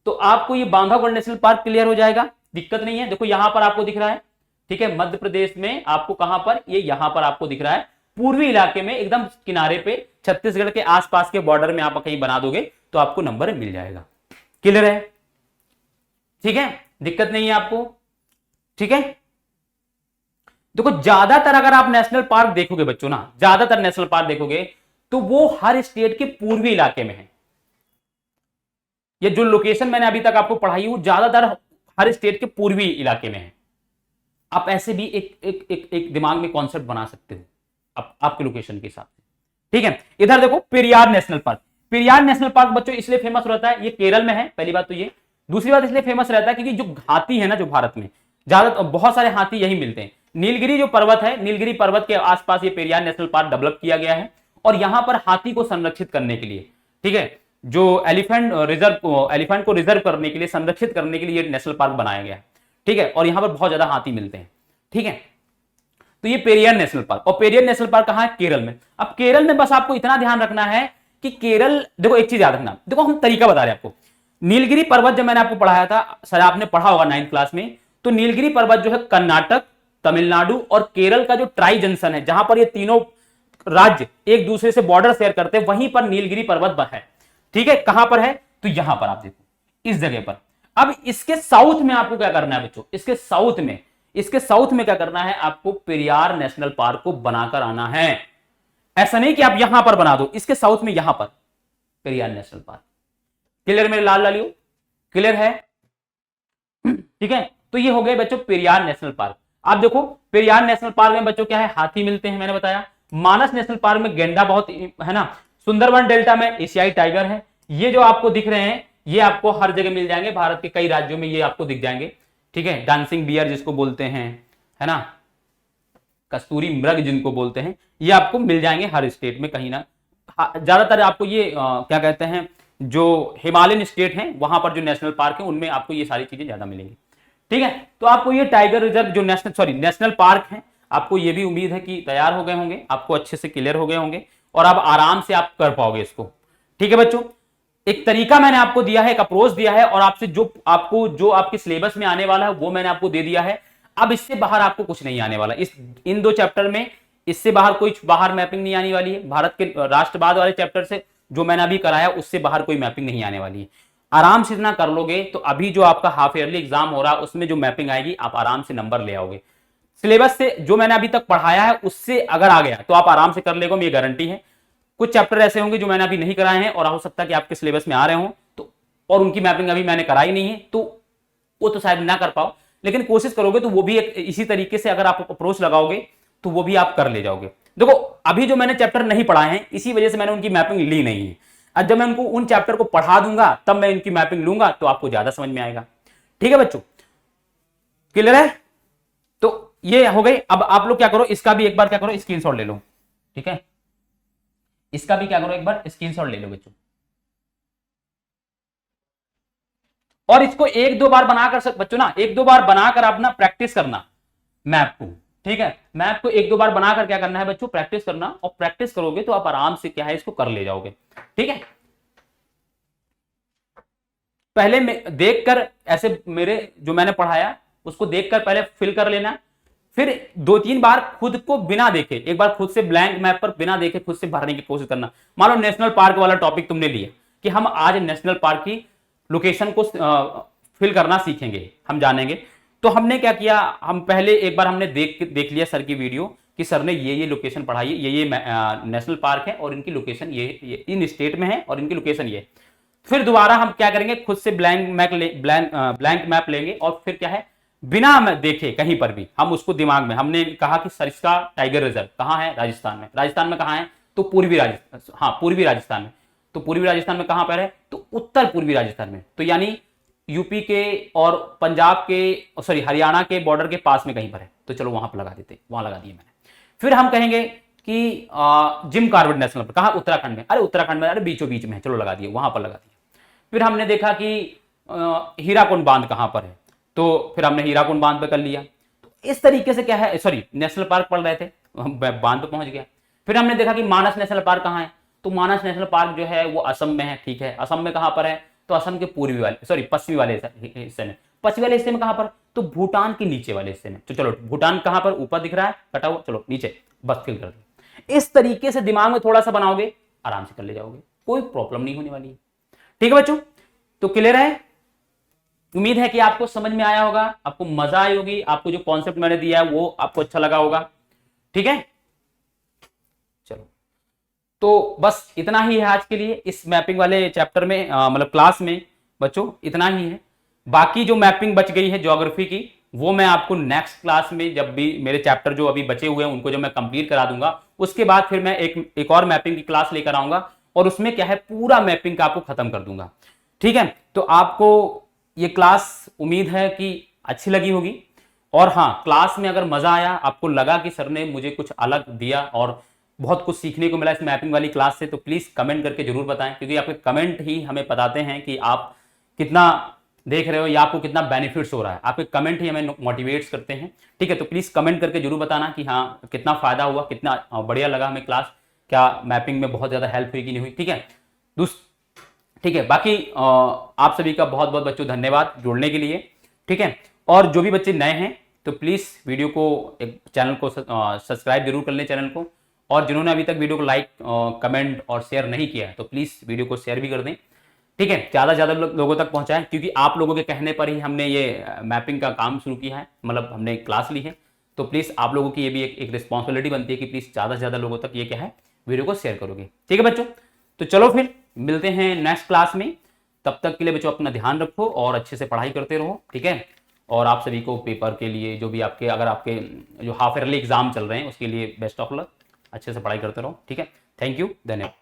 तो आपको ये बांधवगढ़ नेशनल पार्क क्लियर हो जाएगा, दिक्कत नहीं है। देखो यहां पर आपको दिख रहा है, ठीक है, मध्य प्रदेश में आपको कहां पर, ये यहां पर आपको दिख रहा है, पूर्वी इलाके में एकदम किनारे पे, छत्तीसगढ़ के आसपास के बॉर्डर में आप कहीं बना दोगे तो आपको नंबर मिल जाएगा। क्लियर है? ठीक है, दिक्कत नहीं है आपको, ठीक है। देखो ज्यादातर अगर आप नेशनल पार्क देखोगे बच्चों ना, ज्यादातर नेशनल पार्क देखोगे तो वो हर स्टेट के पूर्वी इलाके में है। ये जो लोकेशन मैंने अभी तक आपको पढ़ाई है वो ज्यादातर हर स्टेट के पूर्वी इलाके में है। आप ऐसे भी एक दिमाग में कॉन्सेप्ट बना सकते हो आपके लोकेशन के हिसाब से, ठीक है। इधर देखो Periyar national park. Periyar national park बच्चों इसलिए फेमस रहता है, ये केरल में है, पहली बात तो ये। दूसरी बात इसलिए फेमस रहता है क्योंकि जो हाथी है ना, जो भारत में ज्यादा बहुत सारे हाथी यही मिलते हैं। नीलगिरी जो पर्वत है, नीलगिरी पर्वत के आसपास ये पेरियार नेशनल पार्क डेवलप किया गया है और यहां पर हाथी को संरक्षित करने के लिए, ठीक है, जो एलिफेंट को रिजर्व करने के लिए, संरक्षित करने के लिए ये नेशनल पार्क बनाया गया है, ठीक है। और यहां पर बहुत ज्यादा हाथी मिलते हैं, ठीक है। तो ये पेरियार नेशनल पार्क, और पेरियार नेशनल पार्क कहां है? केरल में। अब केरल में बस आपको इतना ध्यान रखना है कि केरल, देखो एक चीज याद रखना, देखो हम तरीका बता रहे हैं आपको। नीलगिरी पर्वत जब मैंने आपको पढ़ाया था, सर आपने पढ़ा होगा 9th क्लास में, तो नीलगिरी पर्वत जो है कर्नाटक, तमिलनाडु और केरल का जो ट्राई जंक्शन है, जहां पर ये तीनों राज्य एक दूसरे से बॉर्डर शेयर करते हैं, वहीं पर नीलगिरी पर्वत है, ठीक है। कहां पर है? तो यहां पर आप देखो, इस जगह पर। अब इसके साउथ में आपको क्या करना है बच्चों? इसके साउथ में क्या करना है आपको? पेरियार नेशनल पार्क को बनाकर आना है। ऐसा नहीं कि आप यहां पर बना दो, इसके साउथ में यहां पर पेरियार नेशनल पार्क। क्लियर मेरे लाल लालियो? क्लियर है? ठीक है, तो ये हो गए बच्चों पेरियार नेशनल पार्क। आप देखो पेरियार नेशनल पार्क में बच्चों क्या है? हाथी मिलते हैं, मैंने बताया। मानस नेशनल पार्क में गेंडा बहुत है ना। सुंदरवन डेल्टा में एशियाई टाइगर है। ये जो आपको दिख रहे हैं ये आपको हर जगह मिल जाएंगे, भारत के कई राज्यों में ये आपको दिख जाएंगे, ठीक है। डांसिंग बियर जिसको बोलते हैं, है ना, कस्तूरी मृग जिनको बोलते हैं, ये आपको मिल जाएंगे हर स्टेट में कहीं ना। ज्यादातर आपको ये क्या कहते हैं, जो हिमालयन स्टेट हैं वहां पर जो नेशनल पार्क है उनमें आपको ये सारी चीजें ज्यादा मिलेंगी, ठीक है। तो आपको ये टाइगर रिजर्व जो नेशनल पार्क है, आपको ये भी उम्मीद है कि तैयार हो गए होंगे, आपको अच्छे से क्लियर हो गए होंगे और अब आराम से आप कर पाओगे इसको, ठीक है बच्चों। एक तरीका मैंने आपको दिया है, एक अप्रोच दिया है और आपसे जो आपके सिलेबस में आने वाला है वो मैंने आपको दे दिया है। अब इससे बाहर आपको कुछ नहीं आने वाला, इन 2 चैप्टर में इससे बाहर मैपिंग नहीं आने वाली है। भारत के राष्ट्रवाद वाले चैप्टर से जो मैंने अभी कराया उससे बाहर कोई मैपिंग नहीं आने वाली है। आराम से इतना कर लोगे तो अभी जो आपका हाफ ईयरली एग्जाम हो रहा है उसमें जो मैपिंग आएगी आप आराम से नंबर ले आओगे। सिलेबस से जो मैंने अभी तक पढ़ाया है उससे अगर आ गया तो आप आराम से कर लेगा, मेरी गारंटी है। कुछ चैप्टर ऐसे होंगे जो मैंने अभी नहीं कराए हैं और हो सकता है कि आपके सिलेबस में आ रहे हो तो, और उनकी मैपिंग अभी मैंने कराई नहीं है तो वो तो शायद ना कर पाओ, लेकिन कोशिश करोगे तो वो भी इसी तरीके से अगर आप अप्रोच लगाओगे तो वो भी आप कर ले जाओगे। देखो अभी जो मैंने चैप्टर नहीं पढ़ाए हैं इसी वजह से मैंने उनकी मैपिंग ली नहीं है। अब जब मैं उनको उन चैप्टर को पढ़ा दूंगा तब मैं इनकी मैपिंग लूंगा तो आपको ज्यादा समझ में आएगा, ठीक है बच्चों। क्लियर है? तो ये हो गई। अब आप लोग क्या करो, इसका भी एक बार क्या करो स्क्रीनशॉट ले लो, ठीक है। इसका भी क्या करो एक बार स्क्रीनशॉट ले लो बच्चों, और इसको 1-2 बार बनाकर बच्चों ना 1-2 बार बनाकर अपना प्रैक्टिस करना मैप को, ठीक है। मैप को 1-2 बार बनाकर क्या करना है बच्चों, प्रैक्टिस करना, और प्रैक्टिस करोगे तो आप आराम से क्या है इसको कर ले जाओगे, ठीक है। पहले देखकर ऐसे मेरे जो मैंने पढ़ाया उसको देखकर पहले फिल कर लेना, फिर 2-3 बार खुद को बिना देखे एक बार खुद से ब्लैंक मैप पर बिना देखे खुद से भरने की कोशिश करना। मान लो नेशनल पार्क वाला टॉपिक तुमने लिया कि हम आज नेशनल पार्क की लोकेशन को फिल करना सीखेंगे, हम जानेंगे। तो हमने क्या किया, हम पहले एक बार हमने देख लिया सर की वीडियो कि सर ने ये लोकेशन पढ़ाई, ये नेशनल पार्क है और इनकी लोकेशन ये इन स्टेट में है और इनकी लोकेशन ये। फिर दोबारा हम क्या करेंगे, खुद से ब्लैंक मैप लेंगे और फिर क्या है बिना देखे कहीं पर भी हम उसको दिमाग में, हमने कहा कि सरिस्का टाइगर रिजर्व कहां है, राजस्थान में। राजस्थान में कहां है, तो पूर्वी राजस्थान में। तो पूर्वी राजस्थान में कहां पर है, तो उत्तर पूर्वी राजस्थान में। तो यानी यूपी के और पंजाब के हरियाणा के बॉर्डर के पास में कहीं पर है, तो चलो वहां पर लगा देते, वहां लगा दिए मैंने। फिर हम कहेंगे कि जिम कॉर्बेट नेशनल पार्क कहां, उत्तराखंड में। अरे उत्तराखंड में, अरे बीचों बीच में, चलो लगा दिए, वहां पर लगा दिया। फिर हमने देखा कि हीराकुंड बांध कहां पर है, तो फिर हमने हीराकुंड बांध पे कर लिया। तो इस तरीके से क्या है, नेशनल पार्क पढ़ रहे थे, बांध पे पहुंच गया। फिर हमने देखा कि मानस नेशनल पार्क कहां है, तो मानस नेशनल पार्क जो है वो असम में है, ठीक है। असम में कहां पर है? तो असम के पूर्वी वाले, सॉरी पश्चिमी वाले हिस्से में। पश्चिमी वाले हिस्से में कहां पर? तो भूटान के नीचे वाले हिस्से में। तो चलो भूटान कहां पर? ऊपर दिख रहा है कटा हुआ, चलो नीचे, बस फिल कर दो। इस तरीके से दिमाग में थोड़ा सा बनाओगे, आराम से कर ले जाओगे, कोई प्रॉब्लम नहीं होने वाली है। ठीक है बच्चों, तो क्लियर है? उम्मीद है कि आपको समझ में आया होगा, आपको मजा आई होगी, आपको जो कॉन्सेप्ट मैंने दिया है वो आपको अच्छा लगा होगा। ठीक है, चलो तो बस इतना ही है आज के लिए इस मैपिंग वाले चैप्टर में, मतलब क्लास में बच्चों इतना ही है। बाकी जो मैपिंग बच गई है ज्योग्राफी की, वो मैं आपको नेक्स्ट क्लास में, जब भी मेरे चैप्टर जो अभी बचे हुए हैं उनको जो मैं कंप्लीट करा दूंगा, उसके बाद फिर मैं एक और मैपिंग की क्लास लेकर आऊंगा, और उसमें क्या है पूरा मैपिंग का आपको खत्म कर दूंगा। ठीक है, तो आपको ये क्लास उम्मीद है कि अच्छी लगी होगी। और हाँ, क्लास में अगर मजा आया, आपको लगा कि सर ने मुझे कुछ अलग दिया और बहुत कुछ सीखने को मिला इस मैपिंग वाली क्लास से, तो प्लीज कमेंट करके जरूर बताएं, क्योंकि आपके कमेंट ही हमें बताते हैं कि आप कितना देख रहे हो या आपको कितना बेनिफिट्स हो रहा है। आपके कमेंट ही हमें मोटिवेट्स करते हैं। ठीक है, तो प्लीज कमेंट करके जरूर बताना कि हाँ कितना फायदा हुआ, कितना बढ़िया लगा हमें क्लास, क्या मैपिंग में बहुत ज्यादा हेल्प हुई कि नहीं हुई। ठीक है, ठीक है, बाकी आप सभी का बहुत बहुत बच्चों धन्यवाद जुड़ने के लिए। ठीक है, और जो भी बच्चे नए हैं तो प्लीज वीडियो को, एक चैनल को सब्सक्राइब जरूर कर लें चैनल को, और जिन्होंने अभी तक वीडियो को लाइक कमेंट और शेयर नहीं किया है तो प्लीज वीडियो को शेयर भी कर दें। ठीक है, ज्यादा से ज्यादा लोगों तक पहुंचाएं, क्योंकि आप लोगों के कहने पर ही हमने ये मैपिंग का काम शुरू किया है, मतलब हमने क्लास ली है। तो प्लीज आप लोगों की ये भी एक रिस्पॉन्सिबिलिटी बनती है कि प्लीज ज्यादा से ज्यादा लोगों तक ये क्या है वीडियो को शेयर करोगे। ठीक है बच्चों, तो चलो फिर मिलते हैं नेक्स्ट क्लास में। तब तक के लिए बच्चों अपना ध्यान रखो और अच्छे से पढ़ाई करते रहो। ठीक है, और आप सभी को पेपर के लिए जो भी आपके, अगर आपके जो हाफ ईयरली एग्जाम चल रहे हैं उसके लिए बेस्ट ऑफ लक, अच्छे से पढ़ाई करते रहो। ठीक है, थैंक यू, धन्यवाद।